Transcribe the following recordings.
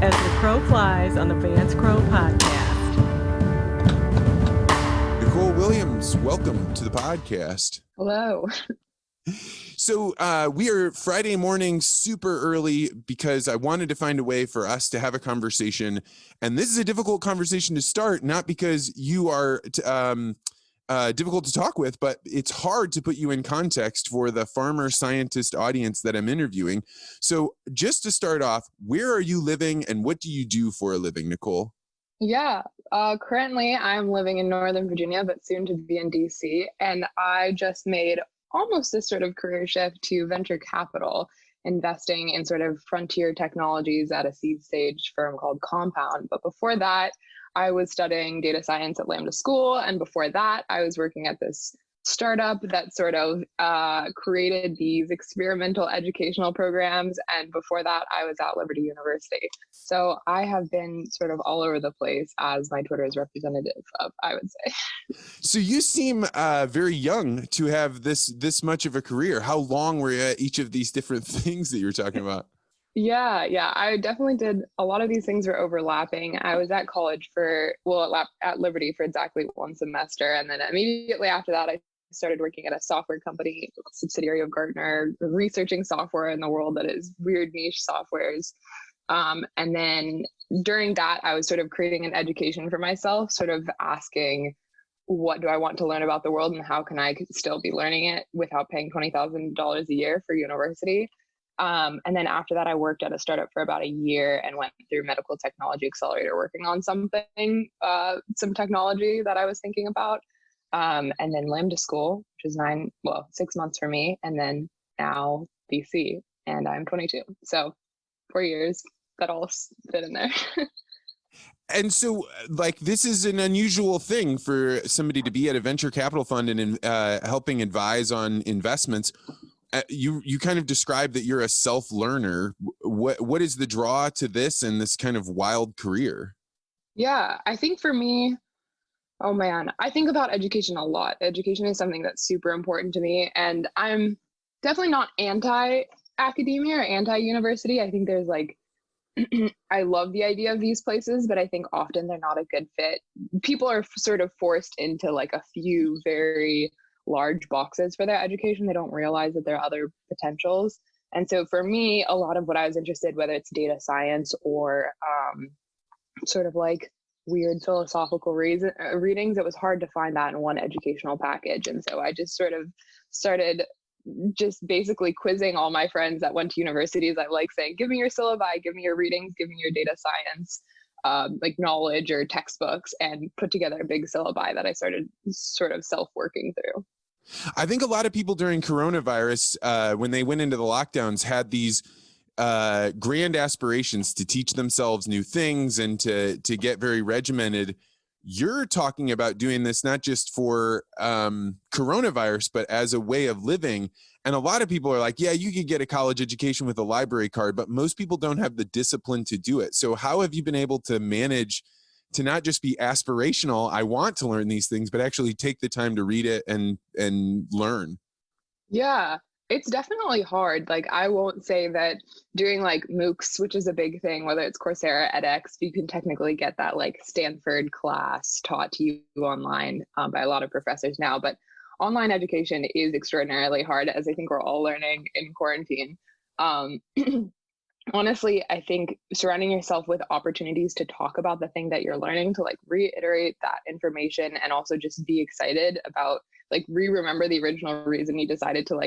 as the crow flies on the Vance Crow podcast. Nicole Williams, welcome to the podcast. Hello. So we are Friday morning super early because I wanted to find a way for us to have a conversation. And this is a difficult conversation to start, not because you are difficult to talk with, but it's hard to put you in context for the farmer scientist audience that I'm interviewing. So just to start off, where are you living and what do you do for a living, Nicole? Yeah, currently I'm living in Northern Virginia, but soon to be in DC. And I just made almost a sort of career shift to venture capital, investing in sort of frontier technologies at a seed stage firm called Compound. But before that, I was studying data science at Lambda School. And before that, I was working at this startup that sort of created these experimental educational programs. And before that, I was at Liberty University. So I have been sort of all over the place, as my Twitter is representative of, I would say. So you seem very young to have this much of a career. How long were you at each of these different things that you're talking about? Yeah, I definitely did. A lot of these things were overlapping. I was at college at Liberty for exactly one semester. And then immediately after that, I started working at a software company, subsidiary of Gartner, researching software in the world that is weird niche softwares. And then during that, I was sort of creating an education for myself, sort of asking, what do I want to learn about the world and how can I still be learning it without paying $20,000 a year for university? And then after that, I worked at a startup for about a year and went through Medical Technology Accelerator, working on some technology that I was thinking about. And then Lambda School, which is 6 months for me. And then now DC, and I'm 22. So 4 years, that all fit in there. And so, this is an unusual thing for somebody to be at a venture capital fund and helping advise on investments. You kind of described that you're a self-learner. What is the draw to this and this kind of wild career? Yeah, I think for me, oh man, I think about education a lot. Education is something that's super important to me. And I'm definitely not anti-academia or anti-university. I think there's I love the idea of these places, but I think often they're not a good fit. People are sort of forced into a few very large boxes for their education. They don't realize that there are other potentials. And so for me, a lot of what I was interested, whether it's data science or sort of weird philosophical readings, it was hard to find that in one educational package. And so I just sort of started just basically quizzing all my friends that went to universities. I saying, give me your syllabi, give me your readings, give me your data science knowledge or textbooks, and put together a big syllabi that I started sort of self-working through. I think a lot of people during coronavirus, when they went into the lockdowns, had these grand aspirations to teach themselves new things and to get very regimented. You're talking about doing this not just for coronavirus, but as a way of living. And a lot of people are like, yeah, you could get a college education with a library card, but most people don't have the discipline to do it. So how have you been able to manage to not just be aspirational, I want to learn these things, but actually take the time to read it and learn? Yeah, it's definitely hard. I won't say that doing MOOCs, which is a big thing, whether it's Coursera, edX, you can technically get that Stanford class taught to you online by a lot of professors now. But online education is extraordinarily hard, as I think we're all learning in quarantine. Honestly, I think surrounding yourself with opportunities to talk about the thing that you're learning, to reiterate that information, and also just be excited about remember the original reason you decided to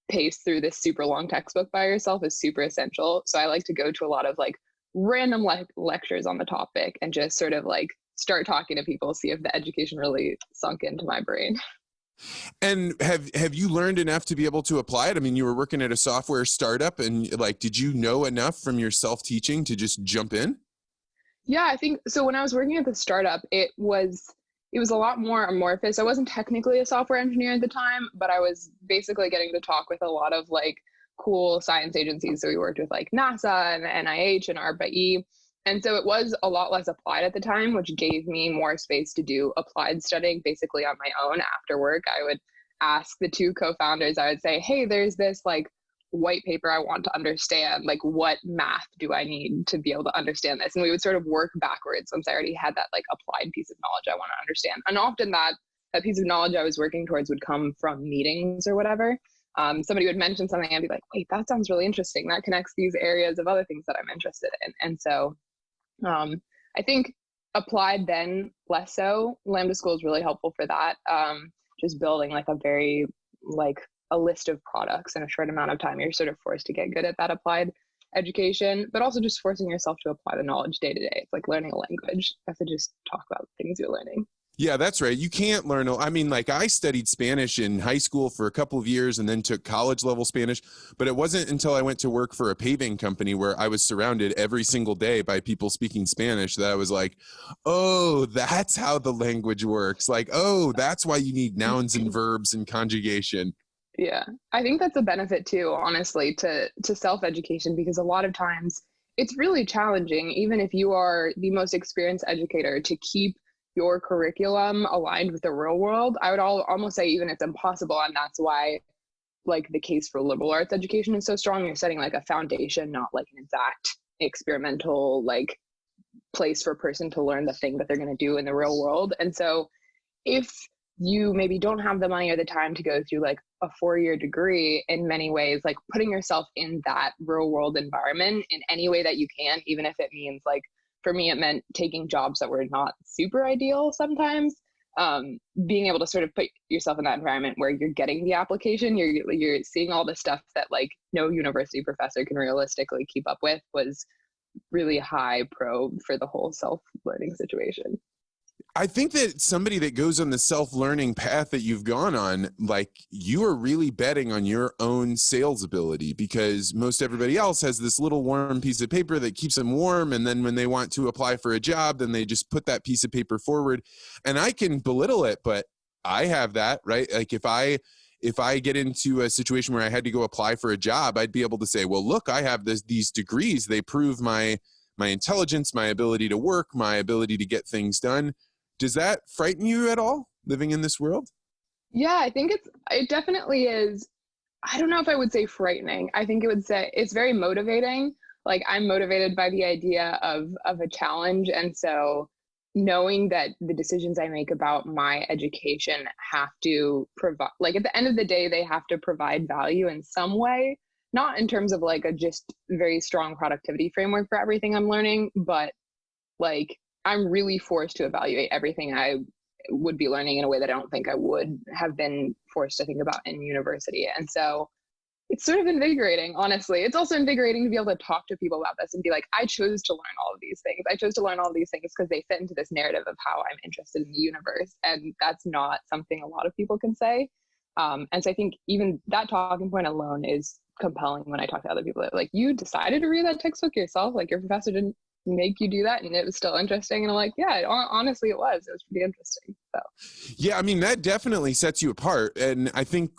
pace through this super long textbook by yourself is super essential. So I like to go to a lot of random lectures on the topic and just sort of start talking to people, see if the education really sunk into my brain. And have you learned enough to be able to apply it? I mean, you were working at a software startup, and did you know enough from your self-teaching to just jump in? Yeah, I think so. When I was working at the startup, it was a lot more amorphous. I wasn't technically a software engineer at the time, but I was basically getting to talk with a lot of cool science agencies. So we worked with NASA and NIH and ARPA-E. And so it was a lot less applied at the time, which gave me more space to do applied studying basically on my own after work. I would ask the two co-founders, I would say, hey, there's this white paper I want to understand, like what math do I need to be able to understand this? And we would sort of work backwards once I already had that like applied piece of knowledge I want to understand. And often that piece of knowledge I was working towards would come from meetings or whatever. Somebody would mention something and I'd be like, wait, that sounds really interesting. That connects these areas of other things that I'm interested in. And so I think applied then less so. Lambda School is really helpful for that. Just building like a list of products in a short amount of time. You're sort of forced to get good at that applied education, but also just forcing yourself to apply the knowledge day to day. It's like learning a language. You have to just talk about things you're learning. Yeah, that's right. You can't learn. I mean, like I studied Spanish in high school for a couple of years and then took college level Spanish. But it wasn't until I went to work for a paving company where I was surrounded every single day by people speaking Spanish that I was like, oh, that's how the language works. Like, oh, that's why you need nouns and verbs and conjugation. Yeah, I think that's a benefit too, honestly, to self-education, because a lot of times it's really challenging, even if you are the most experienced educator, to keep your curriculum aligned with the real world. I would almost say even it's impossible. And that's why like the case for liberal arts education is so strong. You're setting like a foundation, not like an exact experimental like place for a person to learn the thing that they're going to do in the real world. And so if you maybe don't have the money or the time to go through like a 4-year degree, in many ways, like putting yourself in that real world environment in any way that you can, even if it means like, for me, it meant taking jobs that were not super ideal sometimes. Being able to sort of put yourself in that environment where you're getting the application, you're seeing all the stuff that like no university professor can realistically keep up with, was really high pro for the whole self-learning situation. I think that somebody that goes on the self-learning path that you've gone on, like you are really betting on your own sales ability, because most everybody else has this little warm piece of paper that keeps them warm. And then when they want to apply for a job, then they just put that piece of paper forward. And I can belittle it, but I have that, right? Like if I get into a situation where I had to go apply for a job, I'd be able to say, well, look, I have these degrees. They prove my intelligence, my ability to work, my ability to get things done. Does that frighten you at all, living in this world? Yeah, I think it definitely is. I don't know if I would say frightening. I think it would say it's very motivating. Like I'm motivated by the idea of a challenge. And so knowing that the decisions I make about my education have to provide, like at the end of the day, they have to provide value in some way, not in terms of like a just very strong productivity framework for everything I'm learning, but like I'm really forced to evaluate everything I would be learning in a way that I don't think I would have been forced to think about in university. And so it's sort of invigorating, honestly. It's also invigorating to be able to talk to people about this and be like, I chose to learn all of these things. I chose to learn all of these things because they fit into this narrative of how I'm interested in the universe. And that's not something a lot of people can say. And so I think even that talking point alone is compelling when I talk to other people. Like, you decided to read that textbook yourself? Like your professor didn't make you do that and it was still interesting? And I'm like, yeah, honestly it was pretty interesting. So yeah, I mean, that definitely sets you apart, and I think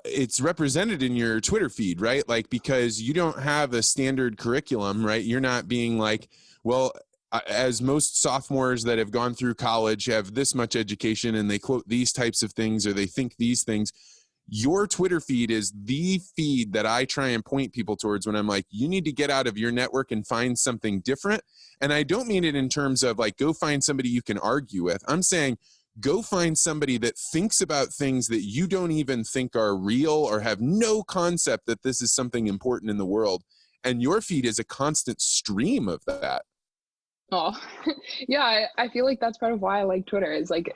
it's represented in your Twitter feed, right? Like, because you don't have a standard curriculum, right? You're not being like, well, as most sophomores that have gone through college have this much education and they quote these types of things or they think these things. Your Twitter feed is the feed that I try and point people towards when I'm like, you need to get out of your network and find something different. And I don't mean it in terms of like, go find somebody you can argue with. I'm saying, go find somebody that thinks about things that you don't even think are real or have no concept that this is something important in the world. And your feed is a constant stream of that. Oh, yeah, I feel like that's part of why I like Twitter, is like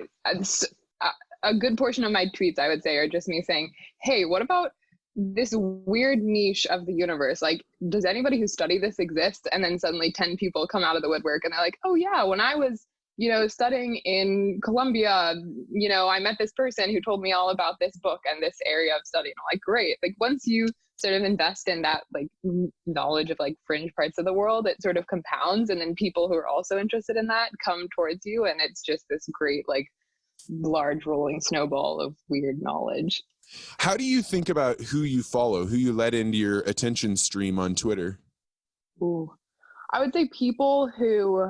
a good portion of my tweets, I would say, are just me saying, hey, what about this weird niche of the universe? Like, does anybody who study this exist? And then suddenly 10 people come out of the woodwork and they're like, oh yeah, when I was, studying in Columbia, I met this person who told me all about this book and this area of study. And I'm like, great. Like once you sort of invest in that like knowledge of like fringe parts of the world, it sort of compounds. And then people who are also interested in that come towards you. And it's just this great, like, large rolling snowball of weird knowledge. How do you think about who you follow, who you let into your attention stream on Twitter? Ooh, I would say people who,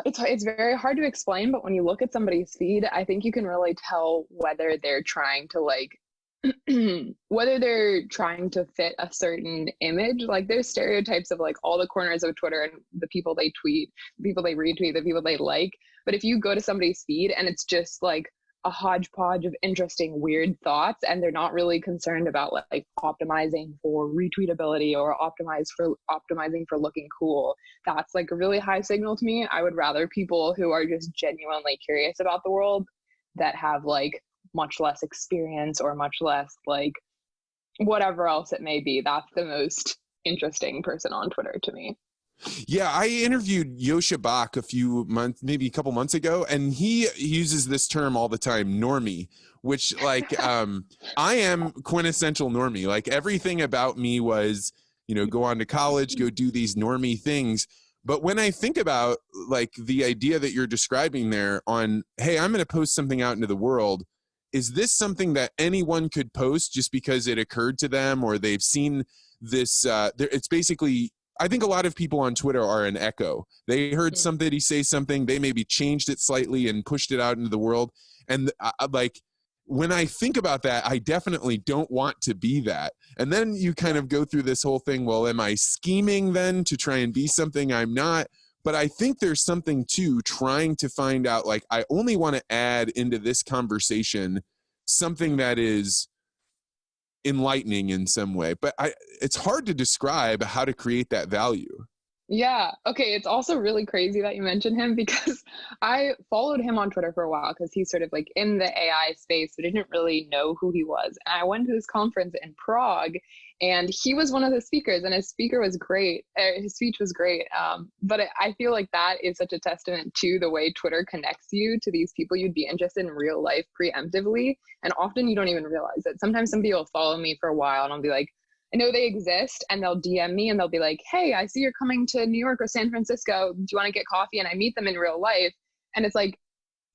it's very hard to explain, but when you look at somebody's feed, I think you can really tell whether they're trying to like whether they're trying to fit a certain image, like there's stereotypes of like all the corners of Twitter and the people they tweet, the people they retweet, the people they like. But if you go to somebody's feed and it's just like a hodgepodge of interesting, weird thoughts, and they're not really concerned about like optimizing for retweetability or optimizing for looking cool, that's like a really high signal to me. I would rather people who are just genuinely curious about the world that have like much less experience or much less like whatever else it may be. That's the most interesting person on Twitter to me. Yeah, I interviewed Yosha Bach maybe a couple months ago, and he uses this term all the time, normie, which like I am quintessential normie. Like everything about me was, go on to college, go do these normie things. But when I think about like the idea that you're describing there on, hey, I'm going to post something out into the world, is this something that anyone could post just because it occurred to them or they've seen this? It's basically, I think a lot of people on Twitter are an echo. They heard somebody say something, they maybe changed it slightly and pushed it out into the world. And like, when I think about that, I definitely don't want to be that. And then you kind of go through this whole thing. Well, am I scheming then to try and be something I'm not? But I think there's something to trying to find out, like, I only want to add into this conversation something that is enlightening in some way. But it's hard to describe how to create that value. Yeah. Okay. It's also really crazy that you mentioned him because I followed him on Twitter for a while because he's sort of like in the AI space, but I didn't really know who he was. And I went to this conference in Prague and he was one of the speakers and his speaker was great. His speech was great. But I feel like that is such a testament to the way Twitter connects you to these people you'd be interested in real life preemptively. And often you don't even realize it. Sometimes somebody will follow me for a while and I'll be like, I know they exist, and they'll DM me and they'll be like, hey, I see you're coming to New York or San Francisco. Do you want to get coffee? And I meet them in real life. And it's like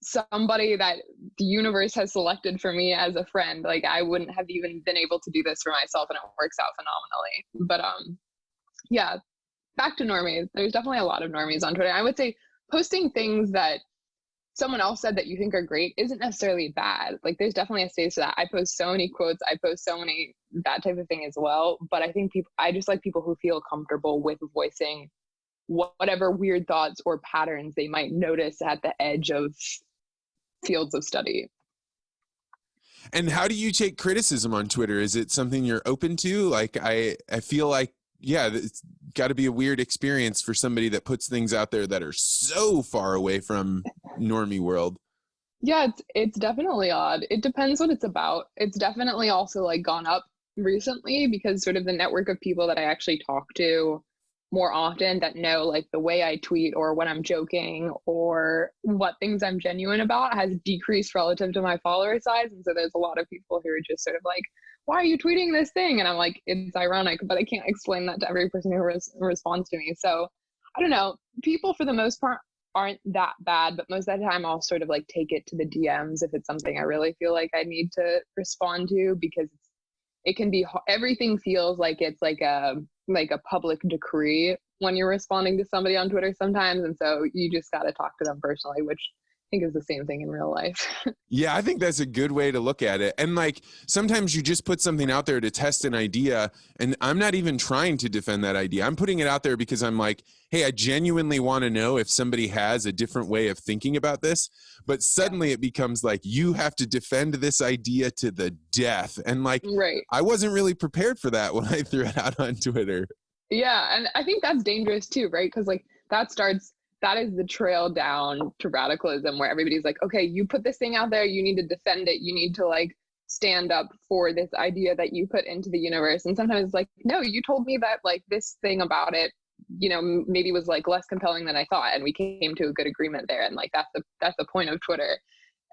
somebody that the universe has selected for me as a friend. Like I wouldn't have even been able to do this for myself, and it works out phenomenally. But yeah, back to normies. There's definitely a lot of normies on Twitter. I would say posting things that someone else said that you think are great isn't necessarily bad. Like there's definitely a stage to that. I post so many quotes, I post so many that type of thing as well. But I think I just like people who feel comfortable with voicing whatever weird thoughts or patterns they might notice at the edge of fields of study. And how do you take criticism on Twitter? Is it something you're open to? Like I feel like, yeah, it's got to be a weird experience for somebody that puts things out there that are so far away from normie world. Yeah, it's definitely odd. It depends what it's about. It's definitely also like gone up recently because sort of the network of people that I actually talk to more often that know like the way I tweet or when I'm joking or what things I'm genuine about has decreased relative to my follower size. And so there's a lot of people who are just sort of like, why are you tweeting this thing? And I'm like, it's ironic, but I can't explain that to every person who responds to me. So I don't know. People for the most part aren't that bad, but most of the time I'll sort of like take it to the DMs if it's something I really feel like I need to respond to, because it can be, everything feels like it's like a public decree when you're responding to somebody on Twitter sometimes. And so you just got to talk to them personally, which I think is the same thing in real life. Yeah, I think that's a good way to look at it. And like sometimes you just put something out there to test an idea, and I'm not even trying to defend that idea. I'm putting it out there because I'm like, hey, I genuinely want to know if somebody has a different way of thinking about this. But suddenly it becomes like you have to defend this idea to the death. And like, right. I wasn't really prepared for that when I threw it out on Twitter. Yeah, and I think that's dangerous too, right? Because like that is the trail down to radicalism where everybody's like, okay, you put this thing out there, you need to defend it, you need to like stand up for this idea that you put into the universe. And sometimes it's like, no, you told me that like this thing about it, you know, maybe was like less compelling than I thought, and we came to a good agreement there. And like that's the point of Twitter.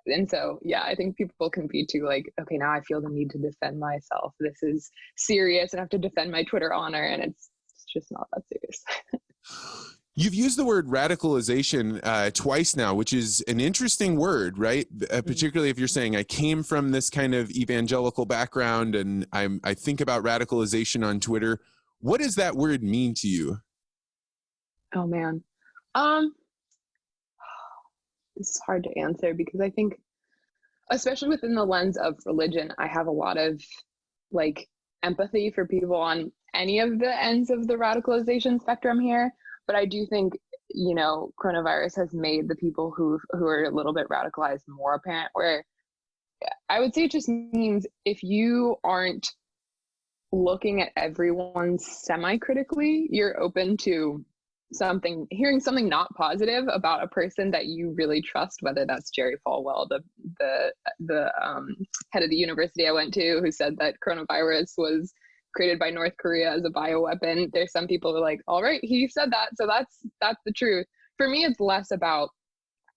And so yeah, I think people can be too like, okay, now I feel the need to defend myself, this is serious and I have to defend my Twitter honor, and it's just not that serious. You've used the word radicalization twice now, which is an interesting word, right? Particularly if you're saying I came from this kind of evangelical background and I think about radicalization on Twitter. What does that word mean to you? Oh man. This is hard to answer because I think especially within the lens of religion, I have a lot of like empathy for people on any of the ends of the radicalization spectrum here. But I do think, you know, coronavirus has made the people who are a little bit radicalized more apparent, where I would say it just means if you aren't looking at everyone semi-critically, you're open to hearing something not positive about a person that you really trust, whether that's Jerry Falwell, the head of the university I went to, who said that coronavirus was created by North Korea as a bioweapon. There's some people who are like, all right, he said that, so that's the truth. For me, it's less about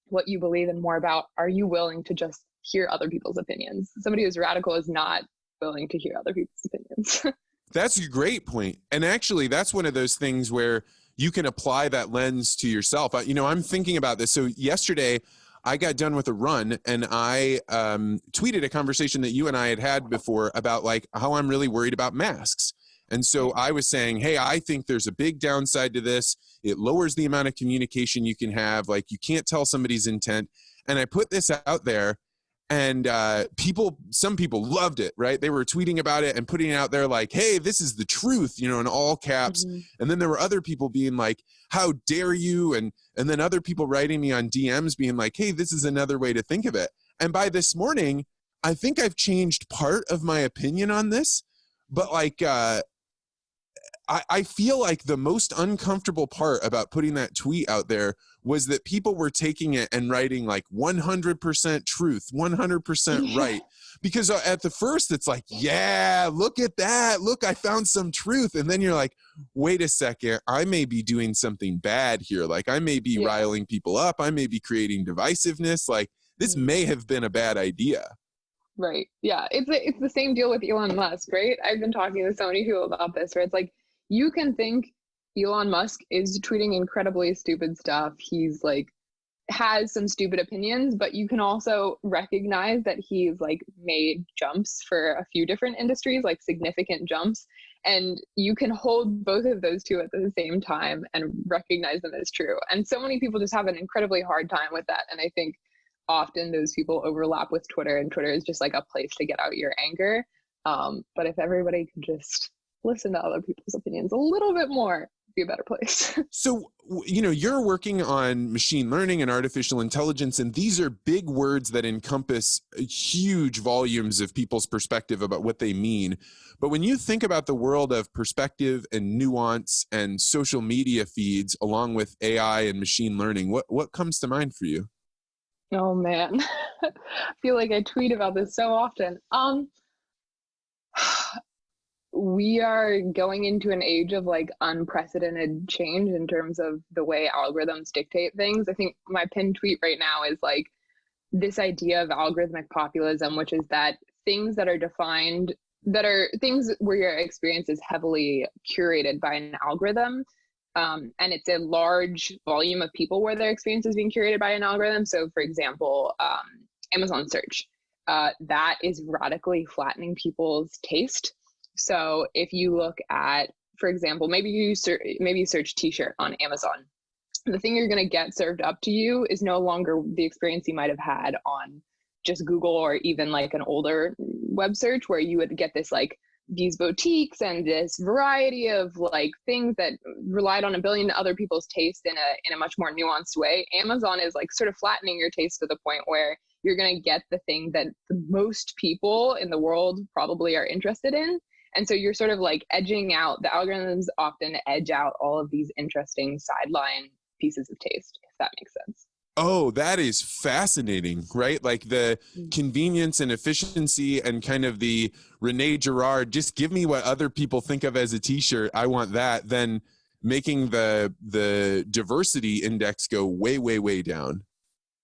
what you believe and more about, are you willing to just hear other people's opinions? Somebody who's radical is not willing to hear other people's opinions. That's a great point. And actually, that's one of those things where you can apply that lens to yourself. You know, I'm thinking about this. So yesterday, I got done with a run and I tweeted a conversation that you and I had before about like how I'm really worried about masks. And so I was saying, hey, I think there's a big downside to this. It lowers the amount of communication you can have. Like you can't tell somebody's intent. And I put this out there. And some people loved it, right? They were tweeting about it and putting it out there like, hey, this is the truth, you know, in all caps. Mm-hmm. And then there were other people being like, how dare you? And then other people writing me on DMs being like, hey, this is another way to think of it. And by this morning, I think I've changed part of my opinion on this. But like, I feel like the most uncomfortable part about putting that tweet out there was that people were taking it and writing like 100% truth, 100% right. Because at the first it's like, yeah, look at that. Look, I found some truth. And then you're like, wait a second, I may be doing something bad here. Like I may be riling people up. I may be creating divisiveness. Like this may have been a bad idea. Right. Yeah. It's the same deal with Elon Musk, right? I've been talking to so many people about this, where it's like, you can think Elon Musk is tweeting incredibly stupid stuff. He's like, has some stupid opinions, but you can also recognize that he's like made jumps for a few different industries, like significant jumps. And you can hold both of those two at the same time and recognize them as true. And so many people just have an incredibly hard time with that. And I think often those people overlap with Twitter, and Twitter is just like a place to get out your anger. But if everybody could just listen to other people's opinions a little bit more, it'd be a better place. So, you know, you're working on machine learning and artificial intelligence, and these are big words that encompass huge volumes of people's perspective about what they mean. But when you think about the world of perspective and nuance and social media feeds, along with AI and machine learning, what comes to mind for you? Oh, man. I feel like I tweet about this so often. We are going into an age of like unprecedented change in terms of the way algorithms dictate things. I think my pinned tweet right now is like this idea of algorithmic populism, which is that things that are defined, that are things where your experience is heavily curated by an algorithm. And it's a large volume of people where their experience is being curated by an algorithm. So for example, Amazon search, that is radically flattening people's taste. So if you look at, for example, maybe you search t-shirt on Amazon, the thing you're going to get served up to you is no longer the experience you might have had on just Google or even like an older web search, where you would get this like these boutiques and this variety of like things that relied on a billion other people's taste in a much more nuanced way. Amazon is like sort of flattening your taste to the point where you're going to get the thing that the most people in the world probably are interested in. And so you're sort of like edging out, the algorithms often edge out all of these interesting sideline pieces of taste, if that makes sense. Oh, that is fascinating, right? Like the convenience and efficiency and kind of the Rene Girard, just give me what other people think of as a t-shirt. I want that. Then making the diversity index go way, way, way down.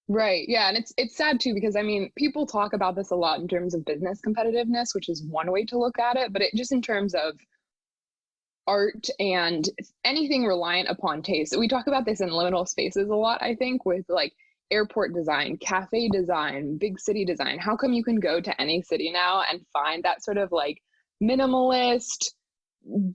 Right. Yeah. And it's sad too, because I mean, people talk about this a lot in terms of business competitiveness, which is one way to look at it, but it just in terms of art and anything reliant upon taste. We talk about this in liminal spaces a lot, I think, with like airport design, cafe design, big city design. How come you can go to any city now and find that sort of like minimalist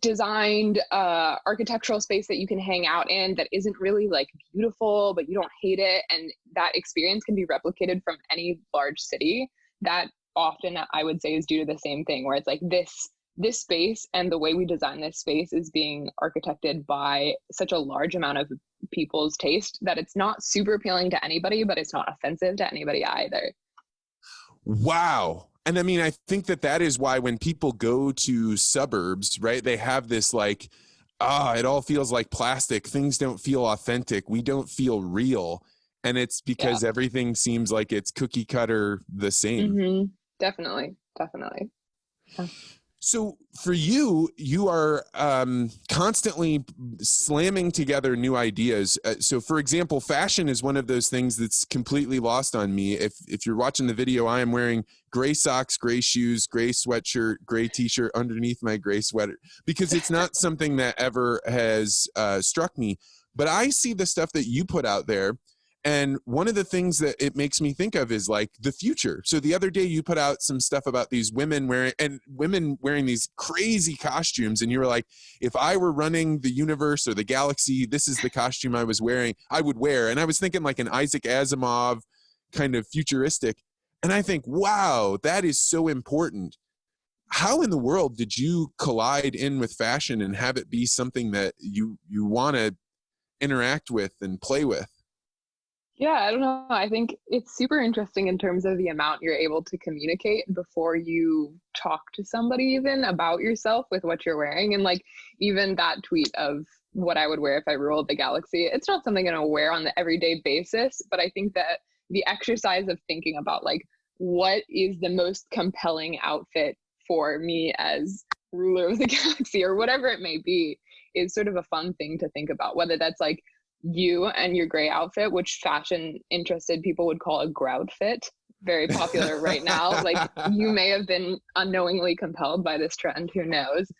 designed architectural space that you can hang out in that isn't really like beautiful, but you don't hate it, and that experience can be replicated from any large city? that often I would say is due to the same thing, where it's like this space and the way we design this space is being architected by such a large amount of people's taste that it's not super appealing to anybody, but it's not offensive to anybody either. Wow. And I mean, I think that is why when people go to suburbs, right, they have this like, it all feels like plastic. Things don't feel authentic. We don't feel real. And it's because everything seems like it's cookie cutter the same. Mm-hmm. Definitely. Yeah. So for you, you are constantly slamming together new ideas. So for example, fashion is one of those things that's completely lost on me. If you're watching the video, I am wearing gray socks, gray shoes, gray sweatshirt, gray t-shirt underneath my gray sweater, because it's not something that ever has struck me. But I see the stuff that you put out there. And one of the things that it makes me think of is like the future. So the other day you put out some stuff about these women wearing these crazy costumes. And you were like, if I were running the universe or the galaxy, this is the costume I would wear. And I was thinking like an Isaac Asimov kind of futuristic. And I think, wow, that is so important. How in the world did you collide in with fashion and have it be something that you want to interact with and play with? Yeah, I don't know. I think it's super interesting in terms of the amount you're able to communicate before you talk to somebody even about yourself with what you're wearing. And like even that tweet of what I would wear if I ruled the galaxy, it's not something I'm gonna wear on the everyday basis, but I think that the exercise of thinking about like what is the most compelling outfit for me as ruler of the galaxy or whatever it may be is sort of a fun thing to think about, whether that's like you and your gray outfit, which fashion interested people would call a grout fit, very popular right now. Like you may have been unknowingly compelled by this trend, who knows?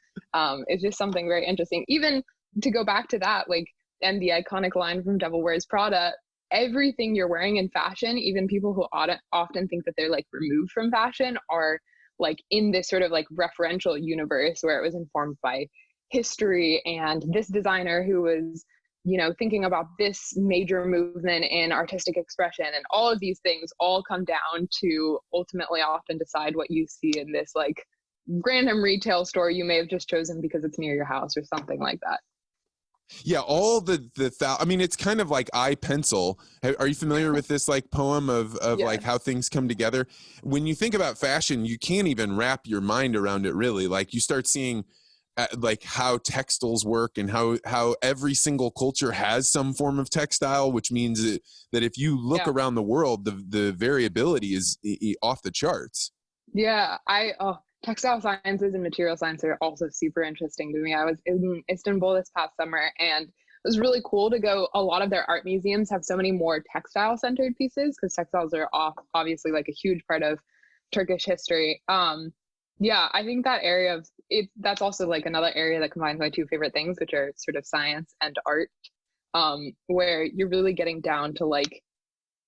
It's just something very interesting. Even to go back to that, like, and the iconic line from Devil Wears Prada, everything you're wearing in fashion, even people who often think that they're like removed from fashion, are like in this sort of like referential universe where it was informed by history and this designer who was, you know, thinking about this major movement in artistic expression, and all of these things all come down to ultimately often decide what you see in this like random retail store you may have just chosen because it's near your house or something like that. Yeah, all I mean, it's kind of like I Pencil. Are you familiar with this like poem of Yeah. like how things come together? When you think about fashion, you can't even wrap your mind around it really. Like you start seeing like how textiles work and how every single culture has some form of textile, which means that if you look around the world, the variability is off the charts. Yeah, textile sciences and material science are also super interesting to me. I was in Istanbul this past summer, and it was really cool to go. A lot of their art museums have so many more textile centered pieces because textiles are obviously like a huge part of Turkish history. Yeah, I think that area of it, that's also like another area that combines my two favorite things, which are sort of science and art, where you're really getting down to like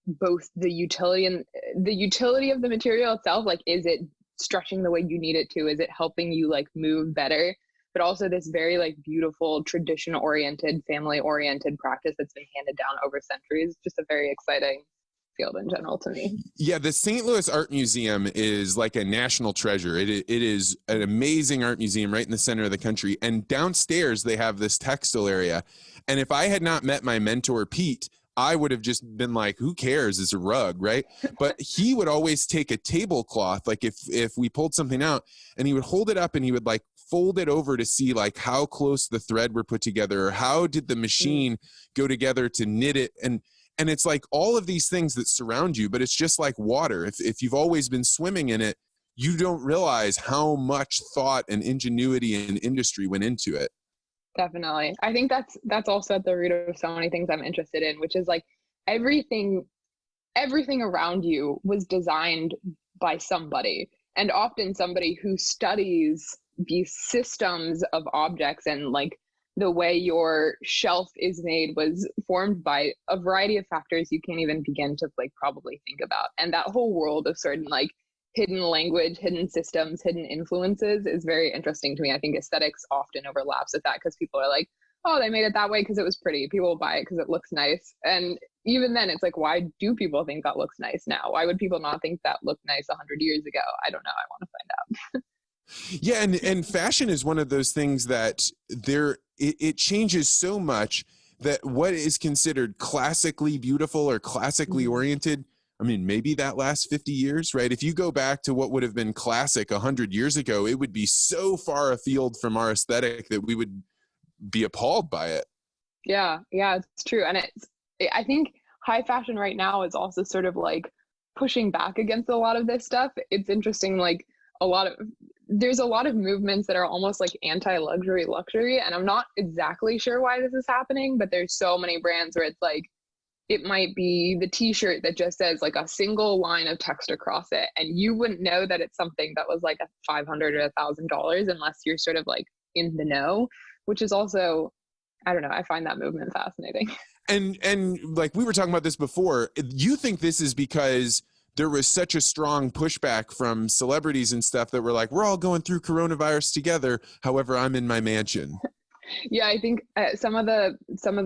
both the utility of the material itself. Like, is it stretching the way you need it to? Is it helping you like move better? But also this very like beautiful tradition oriented, family oriented practice that's been handed down over centuries. Just a very exciting field in general to me. Yeah, the St. Louis Art Museum is like a national treasure. It is an amazing art museum right in the center of the country. And downstairs they have this textile area. And if I had not met my mentor, Pete, I would have just been like, who cares? It's a rug, right? But he would always take a tablecloth, like if we pulled something out, and he would hold it up and he would like fold it over to see like how close the thread were put together, or how did the machine go together to knit it. And it's like all of these things that surround you, but it's just like water. If you've always been swimming in it, you don't realize how much thought and ingenuity and industry went into it. Definitely. I think that's also at the root of so many things I'm interested in, which is like everything around you was designed by somebody, and often somebody who studies these systems of objects, and like the way your shelf is made was formed by a variety of factors you can't even begin to like probably think about. And that whole world of certain like hidden language, hidden systems, hidden influences is very interesting to me. I think aesthetics often overlaps with that because people are like, oh, they made it that way because it was pretty. People will buy it because it looks nice. And even then it's like, why do people think that looks nice now? Why would people not think that looked nice 100 years ago? I don't know. I want to find out. Yeah, and fashion is one of those things that it changes so much that what is considered classically beautiful or classically oriented, I mean, maybe that lasts 50 years, right? If you go back to what would have been classic 100 years ago, it would be so far afield from our aesthetic that we would be appalled by it. Yeah, it's true. And I think high fashion right now is also sort of like pushing back against a lot of this stuff. It's interesting, like there's a lot of movements that are almost like anti-luxury luxury. And I'm not exactly sure why this is happening, but there's so many brands where it's like, it might be the t-shirt that just says like a single line of text across it. And you wouldn't know that it's something that was like $500 or $1,000 unless you're sort of like in the know, which is also, I don't know, I find that movement fascinating. And like we were talking about this before, you think this is because there was such a strong pushback from celebrities and stuff that were like, we're all going through coronavirus together. However, I'm in my mansion. Yeah, I think some of the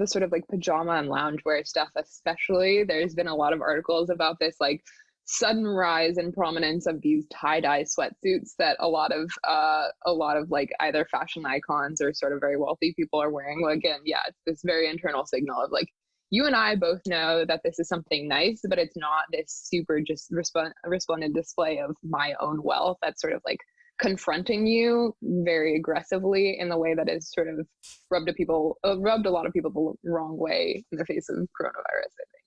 sort of like pajama and loungewear stuff, especially, there's been a lot of articles about this like sudden rise in prominence of these tie-dye sweatsuits that a lot of like either fashion icons or sort of very wealthy people are wearing. Well, again, yeah, it's this very internal signal of like, you and I both know that this is something nice, but it's not this super just resplendent display of my own wealth that's sort of like confronting you very aggressively in the way that is sort of rubbed a lot of people the wrong way in the face of coronavirus, I think.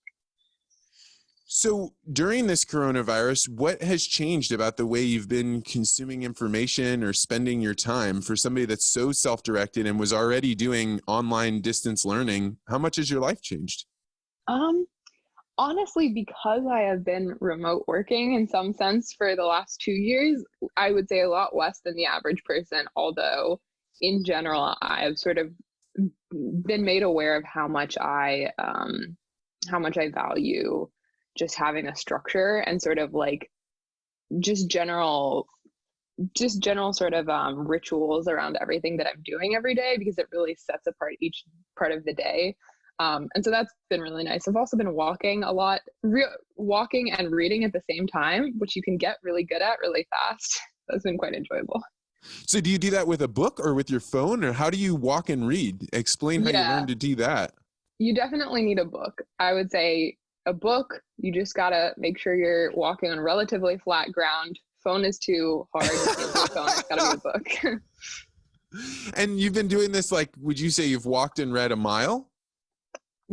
So during this coronavirus, what has changed about the way you've been consuming information or spending your time for somebody that's so self-directed and was already doing online distance learning? How much has your life changed? Honestly, because I have been remote working in some sense for the last 2 years, I would say a lot less than the average person, although in general, I have sort of been made aware of how much I value just having a structure and sort of like just general sort of rituals around everything that I'm doing every day, because it really sets apart each part of the day. And so that's been really nice. I've also been walking a lot, walking and reading at the same time, which you can get really good at really fast. That's been quite enjoyable. So do you do that with a book or with your phone, or how do you walk and read? Explain how you learned to do that. You definitely need a book. I would say a book, you just gotta make sure you're walking on relatively flat ground. Phone is too hard. You can't do a phone. It's gotta be a book. And you've been doing this, like, would you say you've walked and read a mile?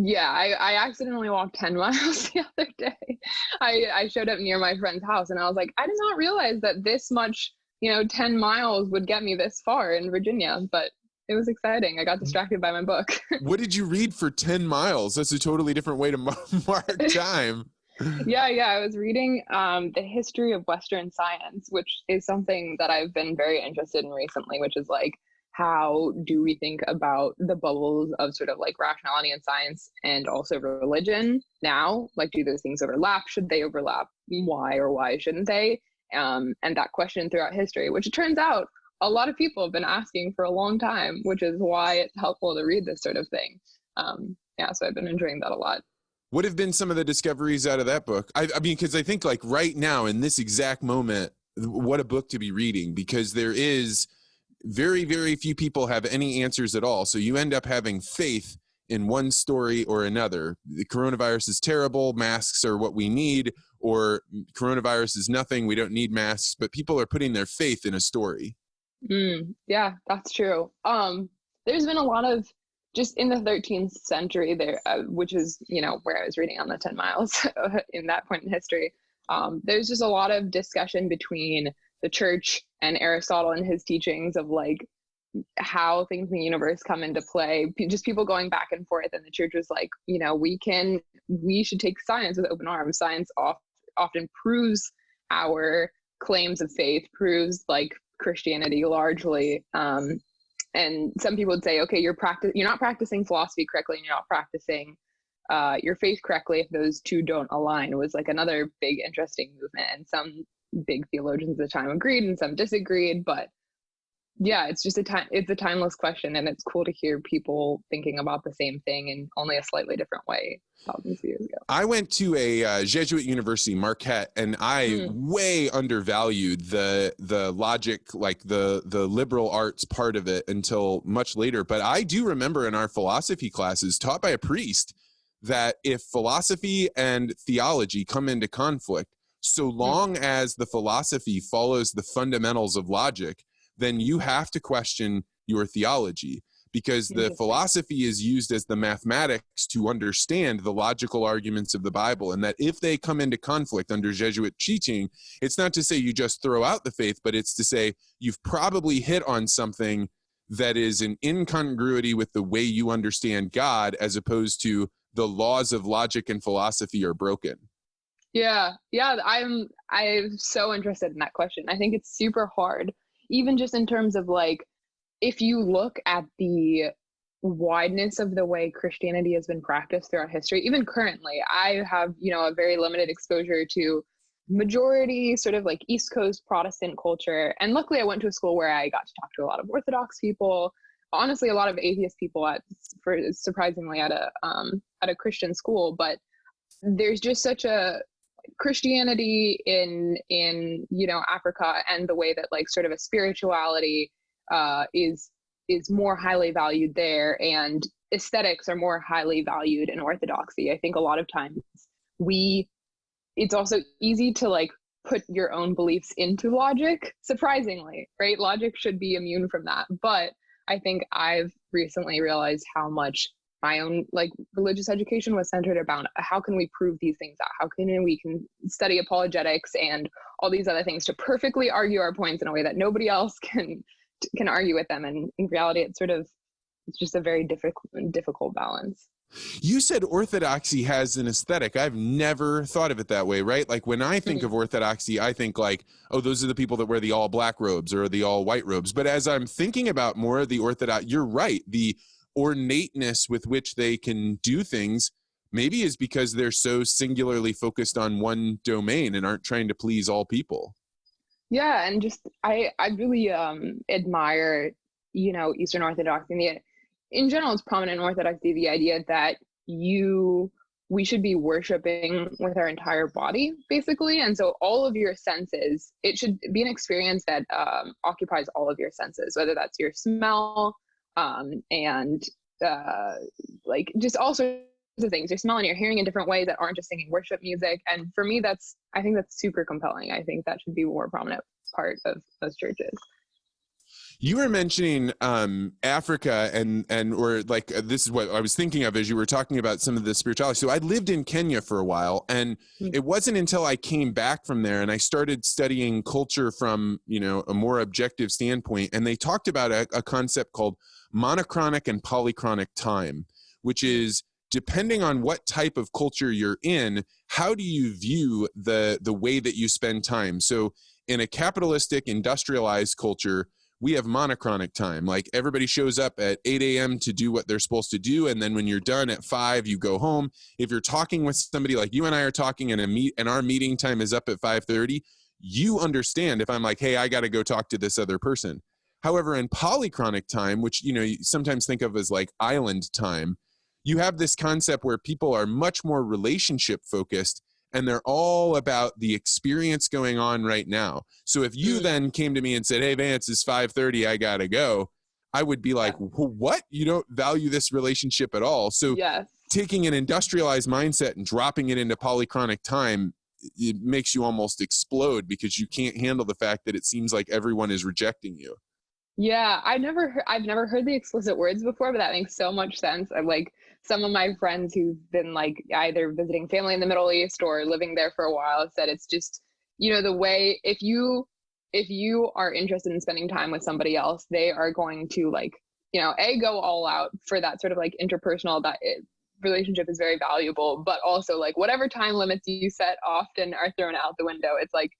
Yeah, I accidentally walked 10 miles the other day. I showed up near my friend's house and I was like, I did not realize that this much, 10 miles would get me this far in Virginia, but it was exciting. I got distracted by my book. What did you read for 10 miles? That's a totally different way to mark time. Yeah. I was reading the history of Western science, which is something that I've been very interested in recently, which is like, how do we think about the bubbles of sort of like rationality and science and also religion now? Like, do those things overlap? Should they overlap? Why or why shouldn't they? And that question throughout history, which it turns out a lot of people have been asking for a long time, which is why it's helpful to read this sort of thing. So I've been enjoying that a lot. What have been some of the discoveries out of that book? I mean, because I think like right now in this exact moment, what a book to be reading, because there is very, very few people have any answers at all. So you end up having faith in one story or another. The coronavirus is terrible, masks are what we need, or coronavirus is nothing, we don't need masks, but people are putting their faith in a story. Yeah, that's true. There's been a lot of, just in the 13th century there, which is, where I was reading on the 10 miles in that point in history. There's just a lot of discussion between the church and Aristotle and his teachings of like how things in the universe come into play, just people going back and forth. And the church was like, we should take science with open arms. Science often proves our claims of faith, proves like Christianity largely. And some people would say, okay, you're not practicing philosophy correctly, and you're not practicing your faith correctly if those two don't align. It was like another big interesting movement, and some big theologians at the time agreed and some disagreed, but Yeah, it's just it's a timeless question, and it's cool to hear people thinking about the same thing in only a slightly different way thousands of years ago. I went to a Jesuit university, Marquette, and I way undervalued the logic, like the liberal arts part of it until much later. But I do remember in our philosophy classes taught by a priest that if philosophy and theology come into conflict, so long as the philosophy follows the fundamentals of logic, then you have to question your theology, because the philosophy is used as the mathematics to understand the logical arguments of the Bible. And that if they come into conflict under Jesuit teaching, it's not to say you just throw out the faith, but it's to say you've probably hit on something that is an incongruity with the way you understand God, as opposed to the laws of logic and philosophy are broken. Yeah, I'm so interested in that question. I think it's super hard, even just in terms of like, if you look at the wideness of the way Christianity has been practiced throughout history, even currently, I have, a very limited exposure to majority sort of like East Coast Protestant culture. And luckily I went to a school where I got to talk to a lot of Orthodox people, honestly, a lot of atheist people surprisingly at a Christian school. But there's just such a Christianity in Africa, and the way that like sort of a spirituality is more highly valued there, and aesthetics are more highly valued in Orthodoxy. I think a lot of times it's also easy to like put your own beliefs into logic, surprisingly, right? Logic should be immune from that. But I think I've recently realized how much my own like religious education was centered about how can we prove these things out? How can we study apologetics and all these other things to perfectly argue our points in a way that nobody else can argue with them. And in reality, it's just a very difficult balance. You said orthodoxy has an aesthetic. I've never thought of it that way, right? Like when I think of orthodoxy, I think like, oh, those are the people that wear the all black robes or the all white robes. But as I'm thinking about more of the orthodox, you're right. The ornateness with which they can do things maybe is because they're so singularly focused on one domain and aren't trying to please all people. Yeah, and just I really admire, Eastern Orthodoxy. In general, it's prominent in Orthodoxy, the idea that we should be worshiping with our entire body, basically. And so all of your senses, it should be an experience that occupies all of your senses, whether that's your smell and like just all sorts of things. You're smelling, you're hearing in different ways that aren't just singing worship music. And for me, I think that's super compelling. I think that should be a more prominent part of most churches. You were mentioning Africa or like this is what I was thinking of as you were talking about some of the spirituality. So I lived in Kenya for a while, and it wasn't until I came back from there and I started studying culture from, a more objective standpoint. And they talked about a concept called monochronic and polychronic time, which is depending on what type of culture you're in, how do you view the way that you spend time? So in a capitalistic, industrialized culture, we have monochronic time. Like everybody shows up at 8 a.m. to do what they're supposed to do. And then when you're done at 5, you go home. If you're talking with somebody like you and I are talking and our meeting time is up at 5:30, you understand if I'm like, hey, I got to go talk to this other person. However, in polychronic time, which, you sometimes think of as like island time, you have this concept where people are much more relationship focused, and they're all about the experience going on right now. So if you then came to me and said, hey, Vance, it's 5:30, I got to go, I would be like, what? You don't value this relationship at all. So taking an industrialized mindset and dropping it into polychronic time, it makes you almost explode because you can't handle the fact that it seems like everyone is rejecting you. Yeah, I've never heard the explicit words before, but that makes so much sense. I'm like, some of my friends who've been like either visiting family in the Middle East or living there for a while said it's just, the way if you are interested in spending time with somebody else, they are going to like, go all out for that sort of like interpersonal relationship is very valuable, but also like whatever time limits you set often are thrown out the window. It's like,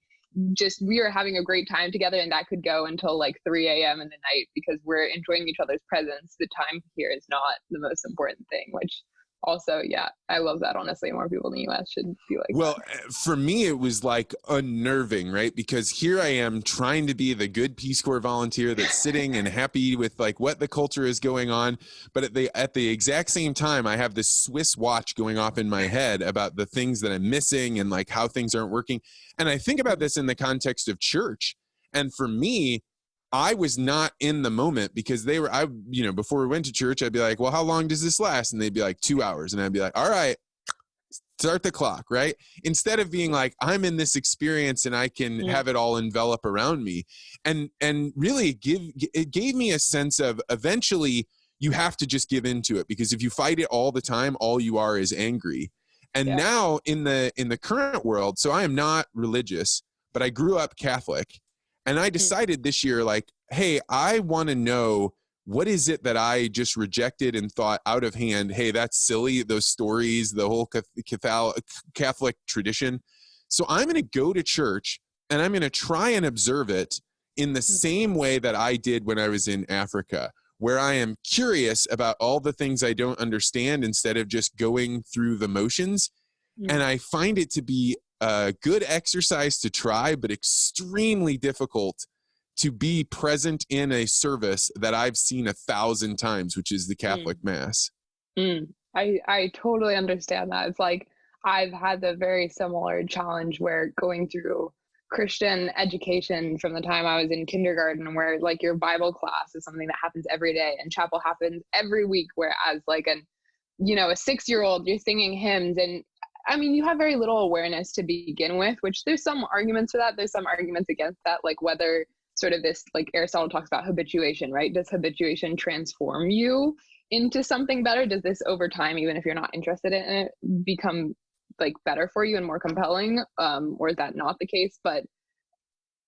just we are having a great time together, and that could go until like 3 a.m. in the night because we're enjoying each other's presence. The time here is not the most important thing, which also, yeah, I love that. Honestly, more people in the US should be like Well, that. for me, it was like unnerving, right? Because here I am trying to be the good Peace Corps volunteer that's sitting and happy with like what the culture is going on. But at the exact same time, I have this Swiss watch going off in my head about the things that I'm missing and like how things aren't working. And I think about this in the context of church. And for me, I was not in the moment because before we went to church, I'd be like, well, how long does this last? And they'd be like 2 hours. And I'd be like, all right, start the clock, right? Instead of being like, I'm in this experience and I can have it all envelop around me. And really it gave me a sense of eventually you have to just give into it, because if you fight it all the time, all you are is angry. And now in the current world, so I am not religious, but I grew up Catholic. And I decided this year, like, hey, I want to know, what is it that I just rejected and thought out of hand, hey, that's silly, those stories, the whole Catholic tradition. So I'm going to go to church and I'm going to try and observe it in the same way that I did when I was in Africa, where I am curious about all the things I don't understand instead of just going through the motions. And I find it to be a good exercise to try, but extremely difficult to be present in a service that I've seen 1,000 times, which is the Catholic Mass. I totally understand that. It's like I've had the very similar challenge where going through Christian education from the time I was in kindergarten, where like your Bible class is something that happens every day and chapel happens every week, whereas like a 6-year-old, you're singing hymns. And I mean, you have very little awareness to begin with, which there's some arguments for that. There's some arguments against that, like whether sort of this, like Aristotle talks about habituation, right? Does habituation transform you into something better? Does this over time, even if you're not interested in it, become like better for you and more compelling? Or is that not the case? But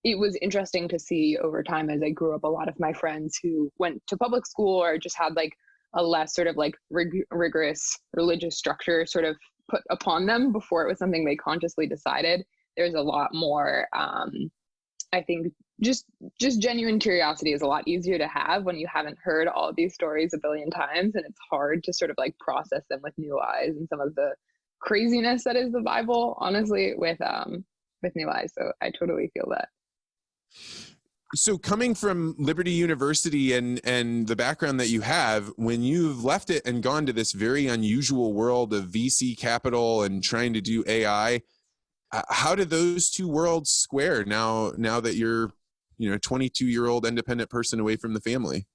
it was interesting to see over time as I grew up, a lot of my friends who went to public school or just had like a less sort of like rigorous religious structure sort of put upon them before it was something they consciously decided. There's a lot more, I think just genuine curiosity is a lot easier to have when you haven't heard all of these stories a billion times, and it's hard to sort of like process them with new eyes and some of the craziness that is the Bible, honestly, with new eyes. So I totally feel that. So coming from Liberty University and the background that you have, when you've left it and gone to this very unusual world of VC capital and trying to do AI, how do those two worlds square now that you're, 22-year-old independent person away from the family?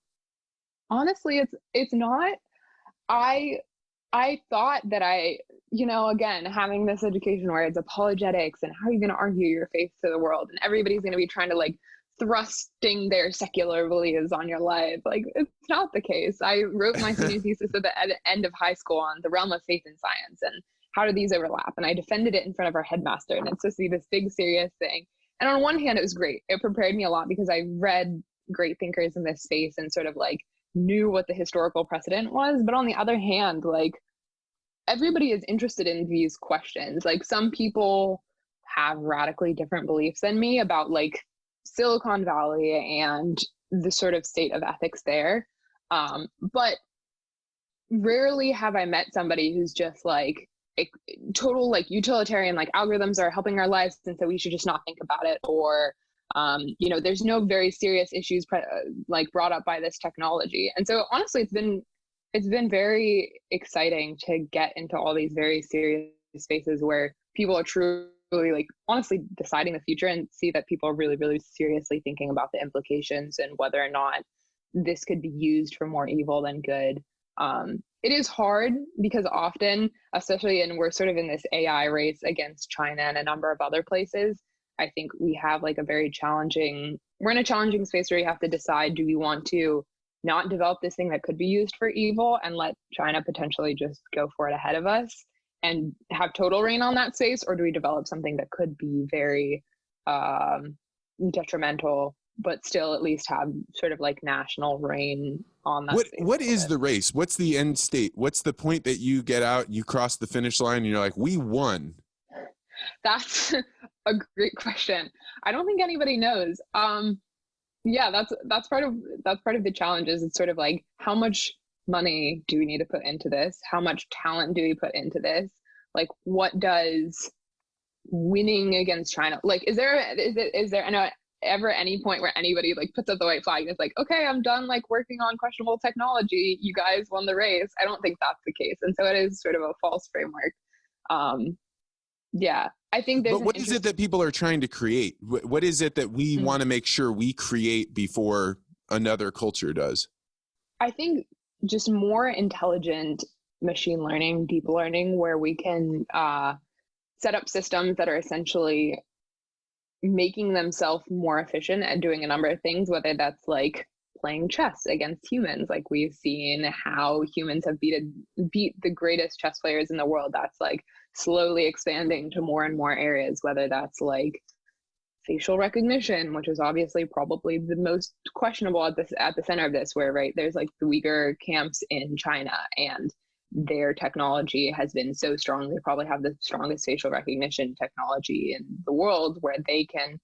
Honestly, it's not. I thought that again, having this education where it's apologetics and how are you going to argue your faith to the world, and everybody's going to be trying to like thrusting their secular beliefs on your life. Like, it's not the case. I wrote my senior thesis at the end of high school on the realm of faith and science and how do these overlap. And I defended it in front of our headmaster, and it's supposed to be this big, serious thing. And on one hand, it was great. It prepared me a lot because I read great thinkers in this space and sort of like knew what the historical precedent was. But on the other hand, like, everybody is interested in these questions. Like, some people have radically different beliefs than me about like Silicon Valley and the sort of state of ethics there. But rarely have I met somebody who's just like a total like utilitarian, like algorithms are helping our lives and so we should just not think about it, or there's no very serious issues like brought up by this technology. And so honestly, it's been very exciting to get into all these very serious spaces where people are truly like honestly deciding the future, and see that people are really, really seriously thinking about the implications and whether or not this could be used for more evil than good. It is hard because often, especially, and we're sort of in this AI race against China and a number of other places, I think we have like we're in a challenging space where you have to decide, do we want to not develop this thing that could be used for evil and let China potentially just go for it ahead of us and have total reign on that space, or do we develop something that could be very detrimental, but still at least have sort of like national reign on that space? What is the race? What's the end state? What's the point that you get out, you cross the finish line, and you're like, we won? That's a great question. I don't think anybody knows. Yeah, that's part of the challenge. Is it's sort of like how much money do we need to put into this? How much talent do we put into this? Like, what does winning against China, like, is there ever any point where anybody like puts up the white flag and is like, okay, I'm done like working on questionable technology, you guys won the race? I don't think that's the case. And so it is sort of a false framework. Yeah, I think there's. But what is it that people are trying to create? What is it that we want to make sure we create before another culture does? I think just more intelligent machine learning, deep learning, where we can set up systems that are essentially making themselves more efficient at doing a number of things, whether that's like playing chess against humans. Like, we've seen how humans have beat the greatest chess players in the world. That's like slowly expanding to more and more areas, whether that's like facial recognition, which is obviously probably the most questionable at the center of this, where there's like the Uyghur camps in China, and their technology has been so strong. They probably have the strongest facial recognition technology in the world, where they can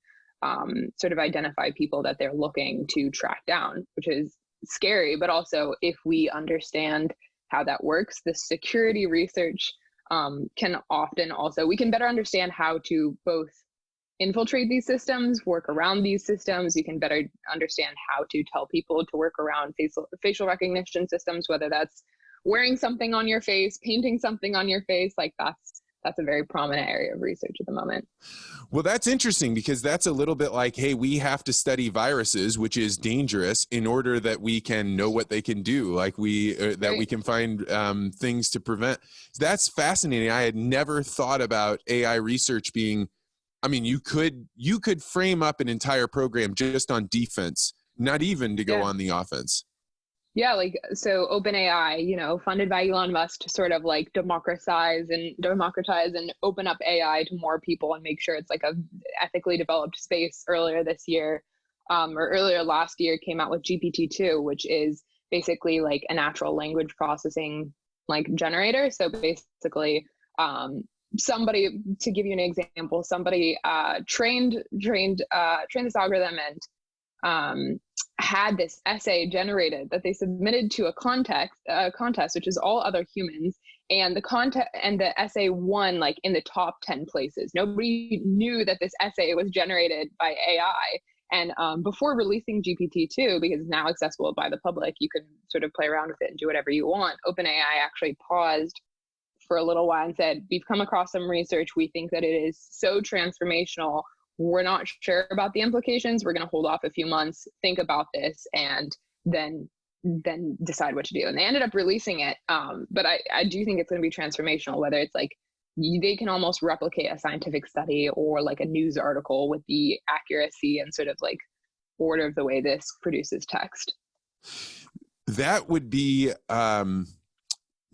sort of identify people that they're looking to track down, which is scary. But also, if we understand how that works, the security research can often also, we can better understand how to both infiltrate these systems, work around these systems. You can better understand how to tell people to work around facial recognition systems, whether that's wearing something on your face, painting something on your face. Like, that's a very prominent area of research at the moment. Well, that's interesting, because that's a little bit like, hey, we have to study viruses, which is dangerous, in order that we can know what they can do. Like we can find things to prevent. That's fascinating. I had never thought about AI research being, I mean, you could frame up an entire program just on defense, not even to go on the offense. Yeah, like, so OpenAI, funded by Elon Musk to sort of like democratize and open up AI to more people and make sure it's like a ethically developed space. Earlier this year, or earlier last year, came out with GPT-2, which is basically like a natural language processing like generator. So basically, somebody, to give you an example, somebody trained this algorithm and had this essay generated that they submitted to a contest, which is all other humans, and the essay won like in the top 10 places. Nobody knew that this essay was generated by AI. And before releasing GPT-2, because it's now accessible by the public, you can sort of play around with it and do whatever you want. OpenAI actually paused for a little while and said, we've come across some research. We think that it is so transformational. We're not sure about the implications. We're going to hold off a few months, think about this, and then decide what to do. And they ended up releasing it. But I do think it's going to be transformational, whether it's like they can almost replicate a scientific study or like a news article with the accuracy and sort of like order of the way this produces text. That would be